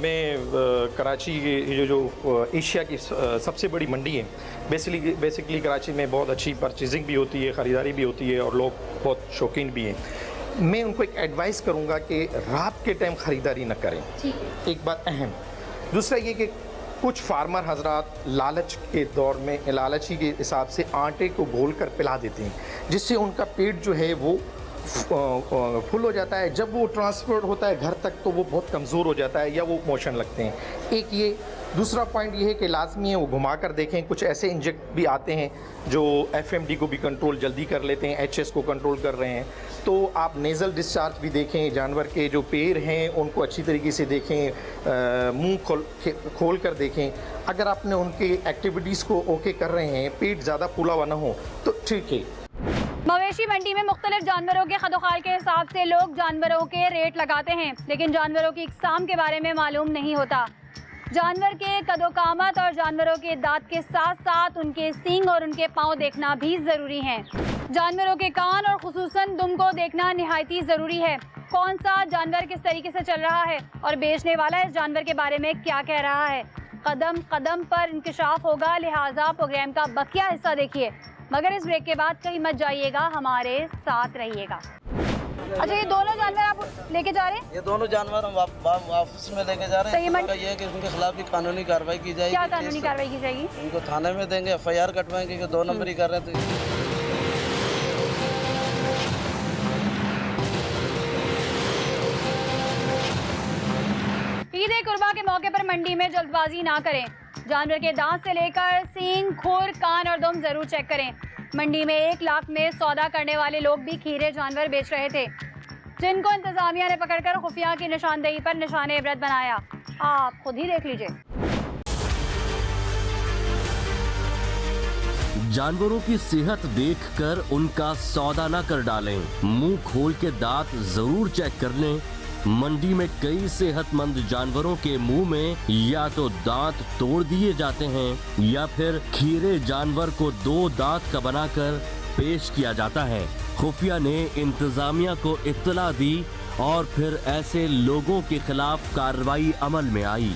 मैं कराची ये जो एशिया की सबसे बड़ी मंडी है, बेसिकली कराची में बहुत अच्छी परचेजिंग भी होती है, ख़रीदारी भी होती है और लोग बहुत शौकीन भी हैं। मैं उनको एक एडवाइस करूँगा कि रात के टाइम ख़रीदारी न करें, एक बात अहम। दूसरा ये कि कुछ फार्मर हजरात लालच के दौर में, लालची के हिसाब से आटे को घोल कर पिला देते हैं, जिससे उनका पेट जो है वो फुल हो जाता है। जब वो ट्रांसपोर्ट होता है घर तक तो वो बहुत कमज़ोर हो जाता है या वो मोशन लगते हैं। एक ये। दूसरा पॉइंट ये है कि लाजमी है वो घुमा कर देखें, कुछ ऐसे इंजेक्ट भी आते हैं जो एफएमडी को भी कंट्रोल जल्दी कर लेते हैं, एचएस को कंट्रोल कर रहे हैं। तो आप नेज़ल डिस्चार्ज भी देखें, जानवर के जो पैर हैं उनको अच्छी तरीके से देखें, मुंह खोल कर देखें। अगर आपने उनके एक्टिविटीज़ को ओके कर रहे हैं, पेट ज़्यादा फूला हुआ ना हो तो ठीक है। मवेशी मंडी में मुख्तलिफ जानवरों के खदोखाल के हिसाब से लोग जानवरों के रेट लगाते हैं, लेकिन जानवरों की इकसाम के बारे में मालूम नहीं होता। जानवर के कदोकामत और जानवरों के दांत के साथ साथ उनके सींग और उनके पाँव देखना भी ज़रूरी है। जानवरों के कान और खुसूसन दुम को देखना निहायती ज़रूरी है। कौन सा जानवर किस तरीके से चल रहा है और बेचने वाला इस जानवर के बारे में क्या कह रहा है, कदम कदम पर इंकशाफ होगा। लिहाजा प्रोग्राम का बकिया हिस्सा देखिए, मगर इस ब्रेक के बाद कहीं मत जाइएगा, हमारे साथ रहिएगा। अच्छा, ये दोनों जानवर आप लेके जा रहे हैं? ये दोनों जानवर हम वापस में लेके जा रहे हैं। ये है कि उनके खिलाफ भी कानूनी कार्रवाई की जाएगी। क्या कानूनी कार्रवाई की जाएगी? उनको थाने में देंगे, FIR कटवाएंगे कि 2 नंबरी कर रहे थे। ईद कुर्बा के मौके पर मंडी में जल्दबाजी ना करें। जानवर के दांत से लेकर सींग, खुर, कान और दुम जरूर चेक करें। मंडी में 1 लाख में सौदा करने वाले लोग भी खीरे जानवर बेच रहे थे, जिनको इंतजामिया ने पकड़कर खुफिया की निशानदेही पर निशाने इबरत बनाया। आप खुद ही देख लीजिए। जानवरों की सेहत देखकर उनका सौदा न कर डालें। मुंह खोल के दांत जरूर चेक कर लें। मंडी में कई सेहतमंद जानवरों के मुंह में या तो दांत तोड़ दिए जाते हैं या फिर खीरे जानवर को 2 दांत का बनाकर पेश किया जाता है। खुफिया ने इंतजामिया को इत्तला दी और फिर ऐसे लोगों के खिलाफ कार्रवाई अमल में आई।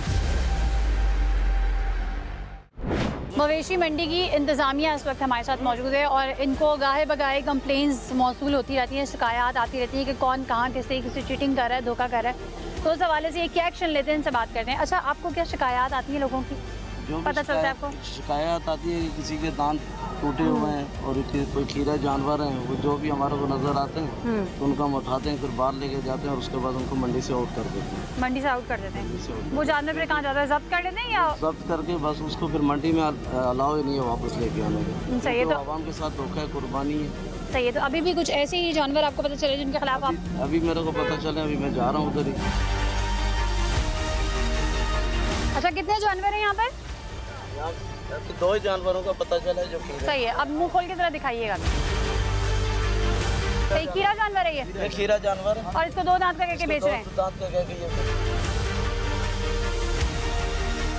मवेशी मंडी की इंतजामिया इस वक्त हमारे साथ मौजूद है और इनको गाहे बगाहे कंप्लेंट्स मौसूल होती रहती हैं, शिकायत आती रहती है कि कौन कहाँ किसी चीटिंग कर रहा है, धोखा कर रहा है। तो उस हवाले से ये क्या एक्शन लेते हैं, इनसे बात करते हैं। अच्छा, आपको क्या शिकायत आती है लोगों की, पता चलता है आपको? शिकायत आती है कि किसी के दांत टूटे हुए हैं और कोई खीरा जानवर हैं, वो जो भी हमारे को नजर आते हैं तो उनको हम उठाते हैं, फिर बाहर लेके जाते हैं और उसके बाद उनको मंडी से आउट कर देते हैं। मंडी से आउट कर देते हैं? वो जानवर फिर कहाँ जाता है, जब्त कर लेते हैं या जब्त करके बस उसको फिर मंडी में अलाउ ही नहीं है वापस लेके आने का। सही है, तो आवाम के साथ धोखा है, कुर्बानी है। सही है। तो अभी भी कुछ ऐसे ही जानवर आपको पता चले जिनके खिलाफ आप? अभी मेरे को पता चले, अभी मैं जा रहा हूँ उधर ही। अच्छा, कितने जानवर हैं यहाँ पर? 2 ही जानवरों का पता चला है जो सही है। अब मुंह खोल के जरा दिखाइएगा। सही, खीरा जानवर है ये खीरा जानवर है और इसको 2 दांत का करके बेच रहे हैं। 2 दांत का करके ये।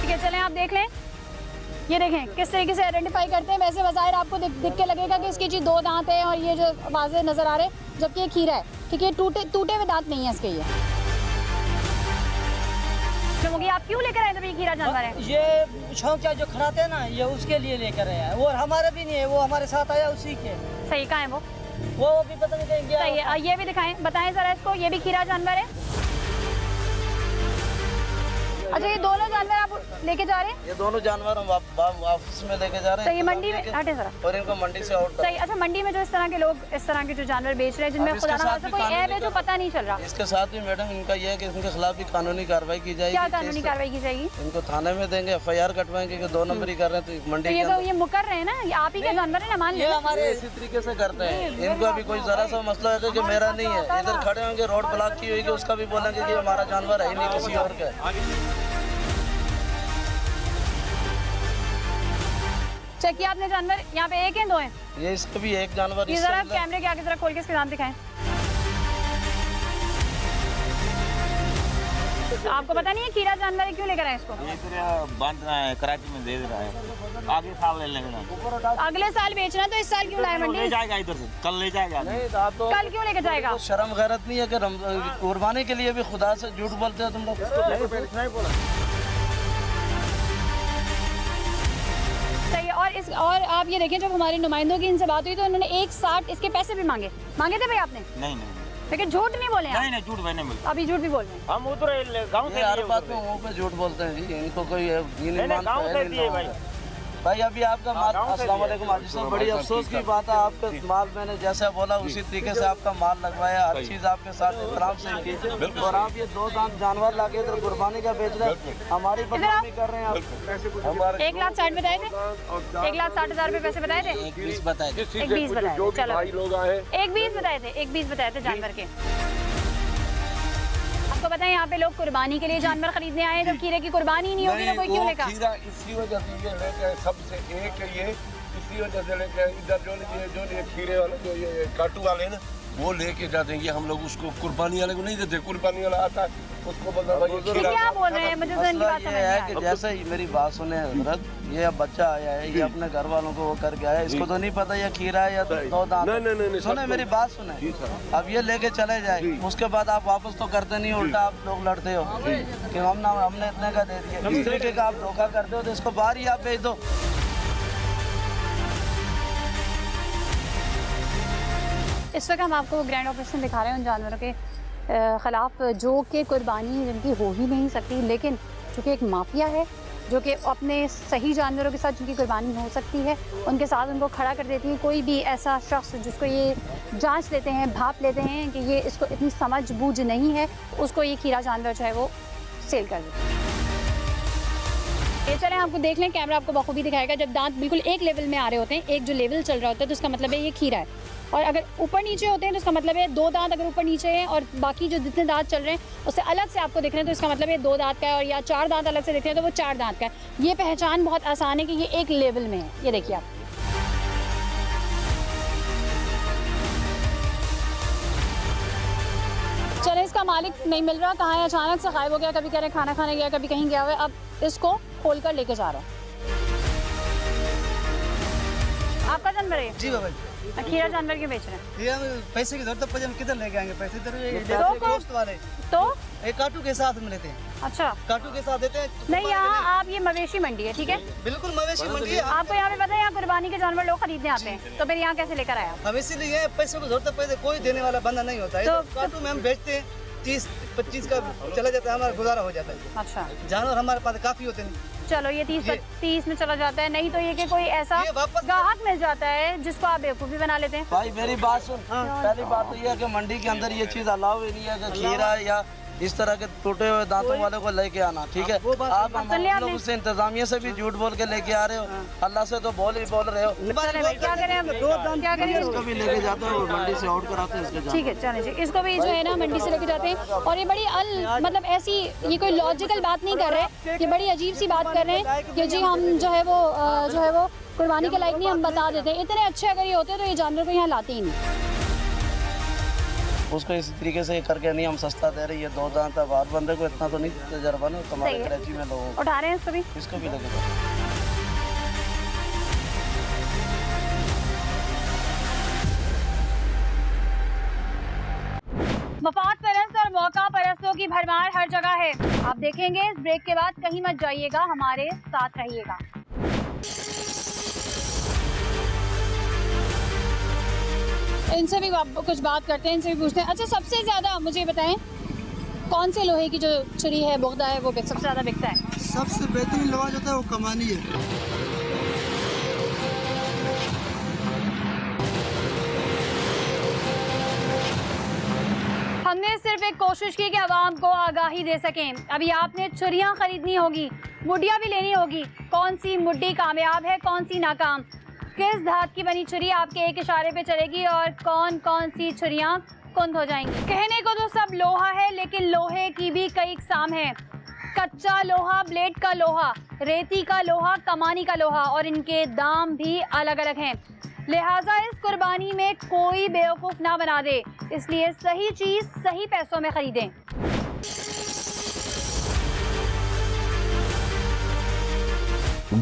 ठीक है, चलें आप देख लें। ये देखें किस तरीके से आइडेंटिफाई करते हैं। वैसे बज़ाहिर आपको दिख के लगेगा कि इसकी जी 2 दांत है और ये जो वाज़े नजर आ रहे हैं, जबकि ये खीरा है। ठीक है, टूटे हुए दांत नहीं है इसके। ये आप क्यों लेकर आए? तो ये खीरा जानवर है, ये छौंकिया जो खड़ाते हैं ना, ये उसके लिए लेकर आया है। वो हमारे भी नहीं है, वो हमारे साथ आया उसी के। सही, कहाँ है वो भी पता नहीं कहीं गया। सही है। ये भी दिखाएं, बताएं जरा इसको। ये भी खीरा जानवर है। अच्छा, ये दोनों जानवर आप लेके जा रहे हैं? ये दोनों जानवर हम ऑफिस में लेके जा रहे हैं। सही, मंडी में हटे जरा। और इनको मंडी से आउट। सही। अच्छा, मंडी में जो इस तरह के लोग इस तरह के जो जानवर बेच रहे हैं, जिनमें खुदा ना खास्ता कोई ऐब है जो पता नहीं चल रहा, इसके साथ भी मैडम इनका ये है कि इनके खिलाफ भी कानूनी कार्रवाई की जाएगी। क्या कानूनी कार्रवाई की जाएगी? इनको थाने में देंगे, FIR कटवाएंगे कि 2 नंबरी कर रहे हैं तो मंडी। ये मुकर रहे हैं ना, ये आप ही के जानवर है ना, मान लिया। हमारे इसी तरीके से करते हैं। इनको अभी कोई जरा सा मसला है कि मेरा नहीं है, इधर खड़े होंगे, रोड ब्लॉक की होगी, उसका भी बोलेंगे कि हमारा जानवर है ही नहीं, किसी और का। चेक किया आपने जानवर? यहाँ पे 1 है 2 हैं? ये इसका भी 1 जानवर। ये जरा कैमरे के आगे जरा खोल के इसके दांत दिखाएं। आपको पता नहीं है खीरा जानवर है, क्यों लेकर आए इसको? बांध रहा है, कराची में दे रहा है, आगे साल ले लेंगे। अगले साल बेचना, तो इस साल क्यों लाए मंडी? ले जाएगा इधर से, कल ले जाएगा। कल क्यों लेकर जाएगा? शर्म गैरत नहीं है कि कुर्बानी के लिए भी खुदा से झूठ बोलते हो तुम लोग। सही है। और आप ये देखें, जब हमारे नुमाइंदों की इनसे बात हुई तो उन्होंने 1.60 इसके पैसे भी मांगे थे भाई आपने? नहीं, लेकिन झूठ नहीं बोले। नहीं, झूठ मैंने बोला। अभी झूठ भी बोल रहे हैं। हम उधर गाँव से हर बात में मुंह पे झूठ बोलते हैं जी, इनको कोई गाँव से दिए भाई। अभी आपका माल, अस्सलाम वालेकुम हाजी साहब, बड़ी अफसोस की बात है, आपका माल मैंने जैसा बोला उसी तरीके से आपका माल लगवाया, हर चीज़ आपके साथ इहतराम से की, और आप ये 2 दांत जानवर लाके इधर कुर्बानी का बेच रहे हैं, हमारी बदनामी कर रहे हैं आप। 1,60,000 बताए थे? 1,60,000 रुपए पैसे बताए थे? 1,20 बताए थे। 1,20 बताए थे। चलो, 1,20 बताए थे, 1,20 बताए थे जानवर के। आपको पता है यहाँ पे लोग कुर्बानी के लिए जानवर खरीदने आए हैं, जब खीरे की कुर्बानी नहीं होगी तो कोई क्यों लेगा? खीरा इसी वजह से ये लेके सबसे एक ये इसी वजह से लेके इधर जो खीरे वाले जो ये काटू वाले ना, वो लेके जाते हैं। ये हम लोग उसको कुर्बानी वाले को नहीं देते, कुर्बानी वाला आता है उसको बोलता है क्या बोल रहे हैं? मुझे तो इनकी बात समझ नहीं आ रही। जैसे ही मेरी बात सुने हजरत, ये अब बच्चा आया है, ये अपने घर वालों को वो करके आया, इसको तो नहीं पता ये खीरा है या 2 दांत। नहीं, सुने मेरी बात सुने। अब ये लेके चले जाए, उसके बाद आप वापस तो करते नहीं, उल्टा आप लोग लड़ते हो कि हमने इतने का दे दिया। इस तरीके का आप धोखा करते हो तो इसको बाहर ही आप भेज दो। इस वक्त हम आपको ग्रैंड ऑपरेशन दिखा रहे हैं उन जानवरों के ख़िलाफ़ जो कि कुर्बानी जिनकी हो ही नहीं सकती, लेकिन चूँकि एक माफिया है जो कि अपने सही जानवरों के साथ जिनकी कुर्बानी हो सकती है उनके साथ उनको खड़ा कर देती है। कोई भी ऐसा शख्स जिसको ये जांच लेते हैं, भाप लेते हैं कि ये इसको इतनी समझ बूझ नहीं है, उसको ये खीरा जानवर जो है वो सेल कर देते हैं। ये चलें आपको देख लें, कैमरा आपको बखूबी दिखाएगा। जब दांत बिल्कुल एक लेवल में आ रहे होते हैं, एक जो लेवल चल रहा होता है, तो उसका मतलब है ये खीरा है। और अगर ऊपर नीचे होते हैं तो उसका मतलब है 2 दांत अगर ऊपर नीचे हैं और बाकी जो जितने दांत चल रहे हैं उससे अलग से आपको दिख रहे हैं, तो इसका मतलब है 2 दांत का है। और या 4 दांत अलग से दिख रहे हैं तो वो 4 दांत का है। ये पहचान बहुत आसान है कि ये एक लेवल में है। ये देखिए आप, चले इसका मालिक नहीं मिल रहा, कहाँ है, अचानक से गायब हो गया। कभी कह रहे खाना खाने गया, कभी कहीं गया हुआ है। अब इसको खोल कर लेके जा रहा है। आपका जानवर है? जी बाबा जी। खीरा जानवर क्यों बेच रहे हैं? ये हम पैसे की जरूरत पड़े, हम किधर लेके आएंगे पैसे? दोस्त वाले तो एक काटू के साथ में लेते हैं। अच्छा, काटू के साथ देते हैं। नहीं, यहाँ आप, ये मवेशी मंडी है, ठीक है? बिल्कुल मवेशी मंडी है। आपको यहाँ पे पता है यहाँ कुर्बानी के जानवर लोग खरीदने आते हैं, तो फिर यहाँ कैसे लेकर आया? हम इसीलिए पैसे को जरूरत पड़े, कोई देने वाला बंदा नहीं होता है। तो काटू में हम बेचते हैं, 30-25 का चला जाता है, हमारा गुजारा हो जाता है। अच्छा, जानवर हमारे पास काफी होते हैं। चलो ये 30 में चला जाता है। नहीं तो ये कि कोई ऐसा ग्राहक मिल जाता है जिसको आप बेवकूफ़ी बना लेते हैं। भाई मेरी बात सुन, पहली बात तो ये है कि मंडी के अंदर ये चीज़ अलाउ ही नहीं है कि खीरा या इस तरह के टूटे हुए दांतों वाले को लेके आना, ठीक है? आप हम लोग उससे इंतजामिया से भी झूठ बोल के लेके आ रहे हो, अल्लाह से तो बोल रहे हो। क्या करें हम? क्या करें? इसको भी लेके जाते हो मंडी से आउट कराते हैं इसके। ठीक है, चले जी, इसको भी जो है ना मंडी से लेके जाते हैं। और ये बड़ी मतलब ऐसी, ये कोई लॉजिकल बात नहीं कर रहे, ये बड़ी अजीब सी बात कर रहे हैं कि जी हम जो है वो कुर्बानी के लायक नहीं, हम बता देते हैं। इतने अच्छे अगर ये होते तो ये जानवर को यहाँ लाते ही नहीं। उसको इसी तरीके से करके नहीं हम सस्ता दे रही है। 2 दांत अब हर बंदे को इतना तो नहीं तजर्बा ना तुम्हारे कराची में लोगों को। उठा रहे हैं इसको भी लगे। मफाद परस्त और मौका परस्तों की भरमार हर जगह है। आप देखेंगे इस ब्रेक के बाद, कहीं मत जाइएगा, हमारे साथ रहिएगा। इनसे भी कुछ बात करते हैं, इनसे भी पूछते हैं। अच्छा, सबसे ज़्यादा मुझे बताएं, कौन से लोहे की जो छुरी है, बोगदा है, वो सबसे ज़्यादा बिकता है? सबसे बेहतरीन लोहा जो है वो कमानी है। हमने सिर्फ एक कोशिश की कि आवाम को आगाही दे सकें। अभी आपने छुरियाँ खरीदनी होगी, मुड्डियाँ भी लेनी होगी। कौन सी मुड्डी कामयाब है, कौन सी नाकाम, किस धात की बनी छुरी आपके एक इशारे पे चलेगी और कौन कौन सी छुरियाँ कुंद हो जाएंगी। कहने को तो सब लोहा है, लेकिन लोहे की भी कई इकसाम हैं। कच्चा लोहा, ब्लेड का लोहा, रेती का लोहा, कमानी का लोहा, और इनके दाम भी अलग अलग हैं। लिहाजा इस कुर्बानी में कोई बेवकूफ़ ना बना दे, इसलिए सही चीज़ सही पैसों में ख़रीदें।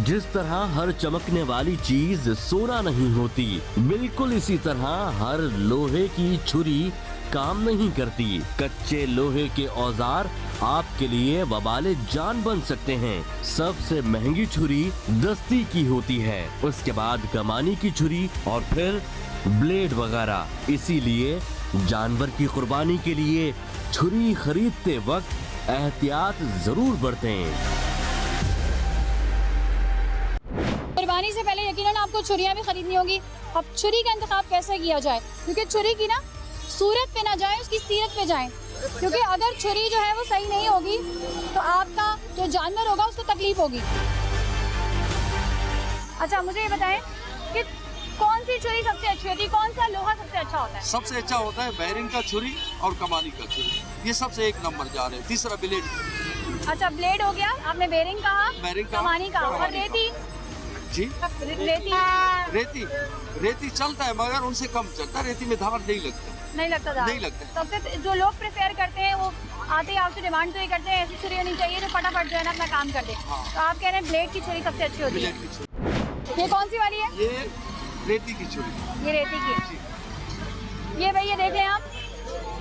जिस तरह हर चमकने वाली चीज सोना नहीं होती, बिल्कुल इसी तरह हर लोहे की छुरी काम नहीं करती। कच्चे लोहे के औजार आपके लिए वबाले जान बन सकते हैं। सबसे महंगी छुरी दस्ती की होती है, उसके बाद कमानी की छुरी और फिर ब्लेड वगैरह। इसीलिए जानवर की कुर्बानी के लिए छुरी खरीदते वक्त एहतियात जरूर बरतें। कुर्बानी से पहले यकीनन आपको छुरियाँ भी खरीदनी होगी। अब छुरी का इंतखाब कैसे किया जाए, क्योंकि छुरी की ना सूरत पे ना जाए, उसकी सीरत पे जाएं। क्योंकि अगर छुरी जो है वो सही नहीं होगी तो आपका जो जानवर होगा उसको तकलीफ होगी। अच्छा, मुझे ये बताएं कि कौन सी छुरी सबसे अच्छी होती है, कौन सा लोहा सबसे अच्छा होता है? सबसे अच्छा होता है बैरिंग का छुरी और कमानी का छुरी, ये सबसे 1 नंबर जा रहे हैं। तीसरा ब्लेड। अच्छा, ब्लेड हो गया, आपने बेरिंग कहा, कमानी कहा, और रेती? जी, रेती चलता है मगर उनसे कम चलता। रेती में धार नहीं लगता। नहीं लगता। सबसे जो लोग प्रेफर करते हैं वो आते ही आपसे डिमांड तो ये करते हैं ऐसी छुरी होनी चाहिए जो फटाफट जो है ना अपना काम कर दे। तो आप कह रहे हैं ब्लेड की छुरी सबसे अच्छी होती है। ये कौन सी वाली है? ये रेती की छुरी। ये रेती की। ये भैया देख लें आप,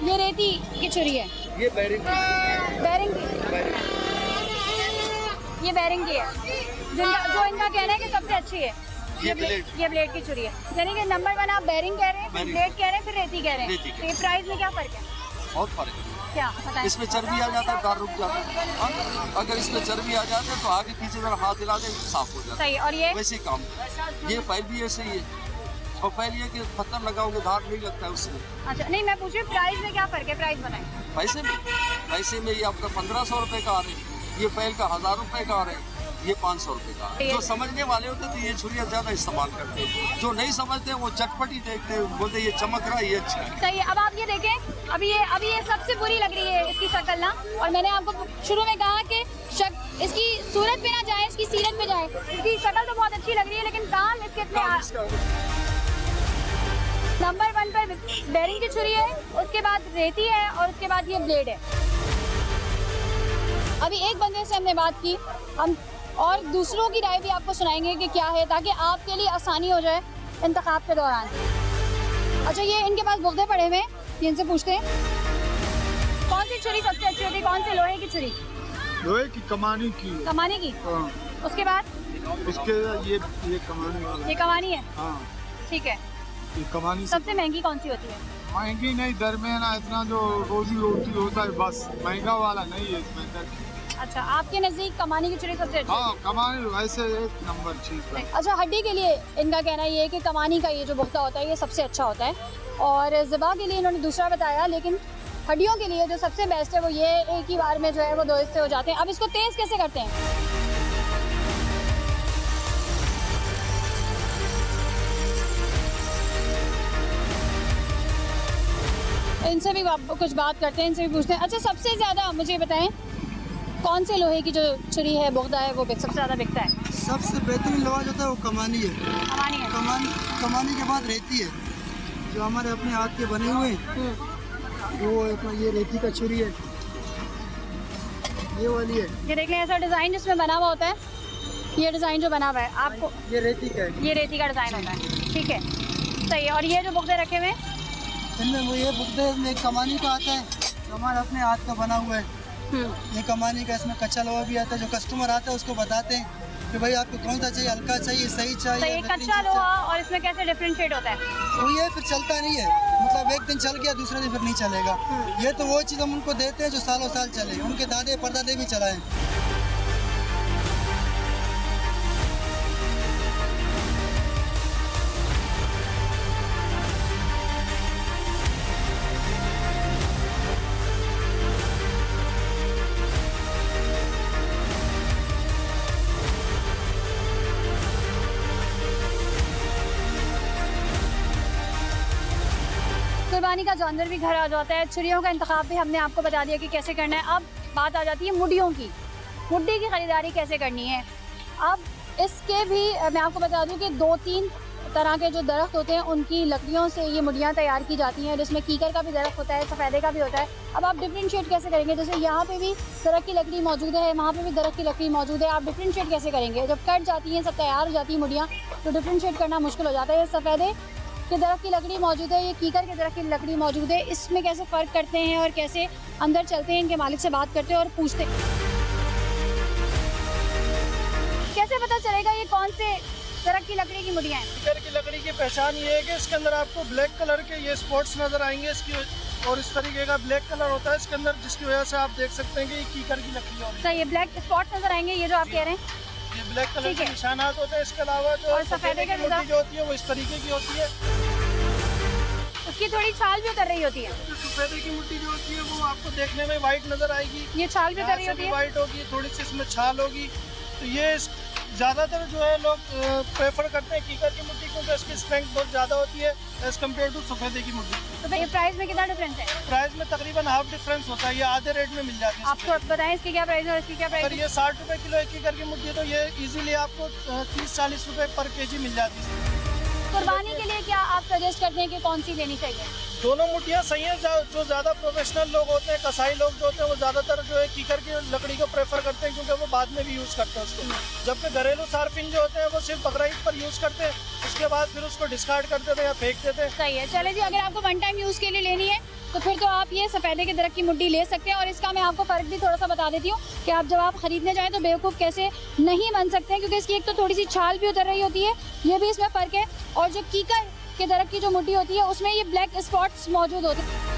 ये रेती की छुरी है। ये बैरिंग ये बैरिंग की है, जो इनका कहना है कि सबसे अच्छी है। ये ब्लेड की छुरी है। यानी कि नंबर 1 आप बैरिंग कह रहे हैं, फिर ब्लेड कह रहे हैं, फिर रेती कह रहे हैं। तो ये प्राइस में क्या फर्क है? बहुत फर्क है। क्या बताएं? इसमें चर्बी आ जाता है, दार रुक जाता है। अगर इसमें चर्बी आ जाता है तो आगे पीछे जरा हाथ हिला दे, साफ हो जाता है। सही। और ये वैसे ही काम, ये फाइल भी ऐसे ही है। और फाइल ये कि पत्थर लगाओगे धार नहीं लगता है उससे। अच्छा, नहीं मैं पूछ रही हूँ प्राइस में क्या फर्क है, प्राइस बताएं। पैसे में ये आपका 1500 रुपए का आ रहे हैं, ये बैल का 1000 रुपए का आ रहे हैं, ये 500 रुपए का। जो समझने वाले होते तो ये छुरियाँ ज्यादा इस्तेमाल करते हैं, जो नहीं समझते वो चटपटी देखते हैं, बोलते ये चमक रहा है, ये अच्छा है। सही है। अब आप ये देखें, अभी ये सबसे बुरी लग रही है इसकी शक्ल ना, और मैंने आपको शुरू में कहा कि इसकी सूरत पे ना जाए, इसकी सीरत पे जाए। इसकी शक्ल तो बहुत अच्छी लग रही है, लेकिन काम इसके इतने नंबर 1 पर बेरिंग की छुरी है, उसके बाद रेती है, और उसके बाद ये ब्लेड है। अभी एक बंदे से हमने बात की, हम और दूसरों की राय भी आपको सुनाएंगे कि क्या है, ताकि आपके लिए आसानी हो जाए इंतखाब के दौरान। अच्छा, ये इनके पास बुगदे पड़े हुए हैं, ये इनसे पूछते हैं कौन सी छुरी सबसे अच्छी होती है, कौन सी लोहे की छुरी? लोहे की, कमानी की। कमानी की? हाँ। उसके बाद इसके ये कमानी वाला। ये कमानी है? हाँ। ठीक है। ये कमानी सबसे महंगी कौन सी होती है? महंगी नहीं, दरमियाना इतना जो रोजी रोटी होता है, बस महंगा वाला नहीं है इसमें। अच्छा, आपके नज़दीक कमानी की छुरी सबसे अच्छी? हाँ, कमानी वैसे एक नंबर चीज़ है। अच्छा, हड्डी के लिए इनका कहना ये है कि कमानी का ये जो बुख्ता होता है ये सबसे अच्छा होता है, और ज़िबा के लिए इन्होंने दूसरा बताया, लेकिन हड्डियों के लिए जो सबसे बेस्ट है वो ये एक ही बार में जो है वो 2 हिस्से हो जाते हैं। अब इसको तेज़ कैसे करते हैं? इनसे भी कुछ बात करते हैं, इनसे भी पूछते हैं। अच्छा, सबसे ज़्यादा मुझे बताएं कौन से लोहे की जो छुरी है, बुगदा है, वो सबसे ज़्यादा बिकता है? सबसे बेहतरीन लोहा जो होता है वो कमानी है। कमानी है? कमानी के बाद रेती है, जो हमारे अपने हाथ के बने हुए हैं, वो ये रेती का छुरी है, ये वाली है। ये देख लें, ऐसा डिज़ाइन जिसमें बना हुआ होता है, ये डिज़ाइन जो बना हुआ है आपको, ये रेती का है। ये रेती का डिज़ाइन होता है, ठीक है, सही है। और ये जो बुगदे रखे हुए हैं, इनमें वो ये बुगदे में कमानी का आता है, जो हमारे अपने हाथ का बना हुआ है। ये कमानी का, इसमें कच्चा लोहा भी आता है। जो कस्टमर आता है उसको बताते हैं कि भाई आपको कौन सा चाहिए, हल्का चाहिए, सही चाहिए। कच्चा लोहा और इसमें कैसे डिफरेंशिएट होता है? तो ये फिर चलता नहीं है, मतलब एक दिन चल गया दूसरे दिन फिर नहीं चलेगा। ये तो वो चीज़ हम उनको देते हैं जो सालों साल चले, उनके दादे परदादे भी चलाएं। कुर्बानी का जानवर भी घर आ जाता है, छुरियों का इंतखाब भी हमने आपको बता दिया कि कैसे करना है। अब बात आ जाती है मुड्डियों की। मुड्डी की ख़रीदारी कैसे करनी है? अब इसके भी मैं आपको बता दूं कि 2-3 तरह के जो दरख्त होते हैं उनकी लकड़ियों से ये मुड्डियाँ तैयार की जाती हैं, जिसमें कीकर का भी दरख्त होता है, सफ़ेदे का भी होता है। अब आप डिफ्रेंशिएट कैसे करेंगे? जैसे यहाँ पे भी दरख्त की लकड़ी मौजूद है, वहाँ पे भी दरख्त की लकड़ी मौजूद है, आप डिफ्रेंशिएट कैसे करेंगे? जब कट जाती हैं, सब तैयार हो जाती हैं मुड्डियाँ, तो डिफ्रेंशिएट करना मुश्किल हो जाता है। ये सफ़ेदे के दरख्त की लकड़ी मौजूद है, ये कीकर के दरख्त की लकड़ी मौजूद है, इसमें कैसे फ़र्क करते हैं और कैसे अंदर चलते हैं, इनके मालिक से बात करते हैं और पूछते हैं। कैसे पता चलेगा ये कौन से दरख्त की लकड़ी की मुड़ियाँ हैं? कीकर की लकड़ी की पहचान ये है कि इसके अंदर आपको ब्लैक कलर के ये स्पॉट्स नज़र आएंगे इसकी, और इस तरीके का ब्लैक कलर होता है इसके अंदर, जिसकी वजह से आप देख सकते हैं कि ये कीकर की लकड़ी होगी। सही है, ब्लैक स्पॉट्स नज़र आएंगे, ये जो आप कह रहे हैं ये ब्लैक कलर के निशानात होते हैं। इसके अलावा जो सफेदे की मुट्ठी जो होती है वो इस तरीके की होती है, उसकी थोड़ी छाल भी उतर रही होती है। जो सफेदे की मुट्ठी जो होती है वो आपको देखने में वाइट नजर आएगी, ये छाल भी उतर रही होती है, वाइट होगी, थोड़ी सी इसमें छाल होगी। तो ये ज़्यादातर जो है लोग प्रेफर करते हैं कीकर की मुट्ठी, क्योंकि इसकी स्ट्रेंथ बहुत ज़्यादा होती है एज कम्पेयर टू सफेदे की मुट्ठी। तो ये प्राइस में कितना डिफरेंस है? प्राइस में तकरीबन हाफ डिफरेंस होता है, ये आधे रेट में मिल जाती है। आपको बताएं इसकी क्या प्राइस है और इसकी क्या प्राइस है? ये 60 रुपये किलो एक कीकर की मुट्ठी है, तो ये इजीली आपको 30-40 रुपये पर केजी मिल जाती है। कुर्बानी के लिए क्या आप सजेस्ट करते हैं कि कौन सी लेनी चाहिए? दोनों मुट्ठियाँ सही हैं। जो ज़्यादा प्रोफेशनल लोग होते हैं, कसाई लोग जो होते हैं, वो ज़्यादातर जो है कीकर की लकड़ी को प्रेफर करते हैं, क्योंकि वो बाद में भी यूज़ करते हैं उसको। जबकि घरेलू सार्फिन जो होते हैं वो सिर्फ बकरा ईद पर यूज़ करते हैं, उसके बाद फिर उसको डिस्कार्ड कर देते हैं या फेंक देते हैं। सही है, चले जी, अगर आपको वन टाइम यूज़ के लिए लेनी है तो फिर तो आप ये सफ़ेदे के दरख्त की मुट्ठी ले सकते हैं। और इसका मैं आपको फ़र्क भी थोड़ा सा बता देती हूँ कि आप जब आप ख़रीदने जाएँ तो बेवकूफ़ कैसे नहीं बन सकते हैं, क्योंकि इसकी एक तो थोड़ी सी छाल भी उतर रही होती है, ये भी इसमें फ़र्क है। और जो कीकर के दरख्त की जो मुट्ठी होती है उसमें ये ब्लैक स्पॉट्स मौजूद होते हैं।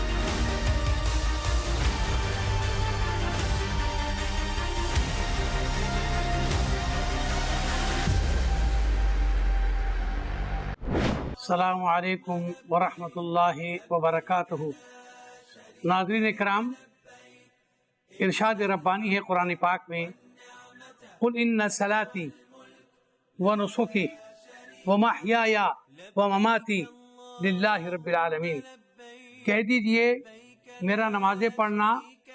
अस्सलामु अलैकुम वरहमतुल्लाहि वबरकातुहू। नाज़रीन इकराम, इरशाद रब्बानी है कुरान पाक में, कुल इन्ना सलाती व नुसुकी व महयाया व ममाती लिल्लाहि रब्बिल आलमीन। कह दीजिए मेरा नमाज़ें पढ़ना,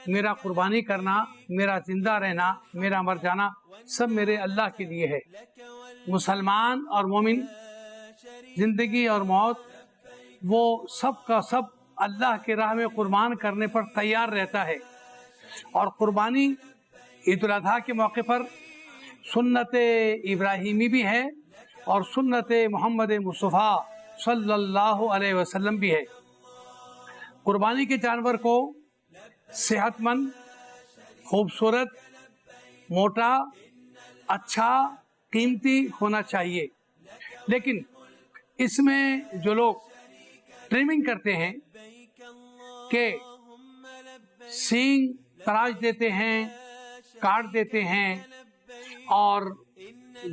मेरा कुर्बानी करना, मेरा ज़िंदा रहना, मेरा मर जाना सब मेरे अल्लाह के लिए है। मुसलमान और मोमिन ज़िंदगी और मौत वो सब का सब अल्लाह के राह में कुर्बान करने पर तैयार रहता है। और कुर्बानी ईद उल अज़हा के मौके पर सुन्नत इब्राहीमी भी है और सुन्नत मोहम्मद मुस्तफ़ा सल्लल्लाहु अलैहि वसल्लम भी है। कुर्बानी के जानवर को सेहतमंद, खूबसूरत, मोटा, अच्छा, कीमती होना चाहिए। लेकिन इसमें जो लोग ट्रिमिंग करते हैं कि सींग तराश देते हैं, काट देते हैं और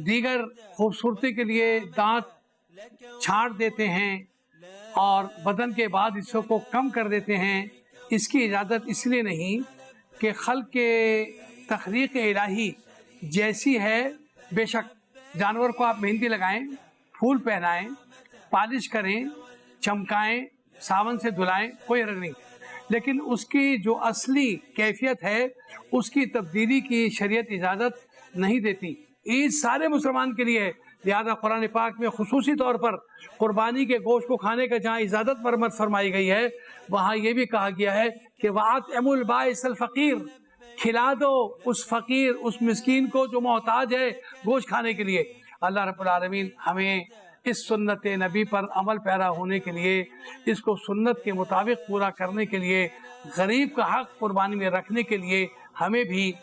दीगर खूबसूरती के लिए दांत छांट देते हैं और बदन के बाद हिस्सों को कम कर देते हैं, इसकी इजाज़त इसलिए नहीं कि खल्क़ के तख़लीक़ इलाही जैसी है। बेशक जानवर को आप मेहंदी लगाएं, फूल पहनाएं, पालिश करें, चमकाएं, साबुन से धुलाएं, कोई हर्ज नहीं, लेकिन उसकी जो असली कैफियत है उसकी तब्दीली की शरीयत इजाज़त नहीं देती। ईद सारे मुसलमान के लिए है, लिहाजा कुरान पाक में खुसूसी तौर पर कुर्बानी के गोश्त को खाने का जहाँ इजाज़त मरमत फरमाई गई है, वहाँ ये भी कहा गया है कि वअतइमुल बाइसल फ़कीर, खिला दो उस फ़कीर, उस मिस्कीन को जो मोहताज है गोश्त खाने के लिए। अल्लाह रब्बुल आलमीन हमें इस सुन्नत नबी पर अमल पैरा होने के लिए, इसको सुन्नत के मुताबिक पूरा करने के लिए, गरीब का हक़ कुर्बानी में रखने के लिए हमें भी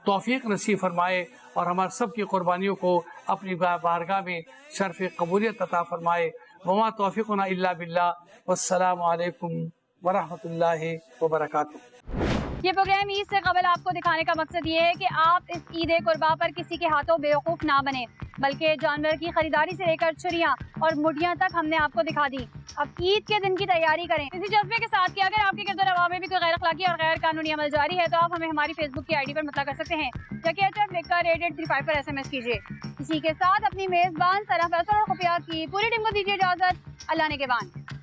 तौफीक नसीब फरमाए और हमारे सब की कुर्बानियों को अपनी बारगाह में शर्फ़ कबूलियत अता फरमाए। वमा तौफीक़ुना इल्ला बिल्लाह, वस्सलामु अलैकुम वरहमतुल्लाहि वबरकातुहू। ये प्रोग्राम ईद से कबल आपको दिखाने का मकसद ये है कि आप इस ईद कुर्बा पर किसी के हाथों बेवकूफ़ ना बने, बल्कि जानवर की खरीदारी से लेकर छुरियाँ और मुठियाँ तक हमने आपको दिखा दी। अब ईद के दिन की तैयारी करें इसी जज्बे के साथ कि अगर आपके किरदार अवाम में भी कोई गैर अखलाकी और गैर कानूनी अमल जारी है तो आप हमें हमारी फेसबुक की ID पर मतलब कर सकते हैं, या HF लिखकर 8835 पर SMS कीजिए। इसी के साथ अपनी मेज़बान सना फैसल और खुफिया की पूरी टीम को दीजिए इजाज़त। अल्लाह ने के बाद।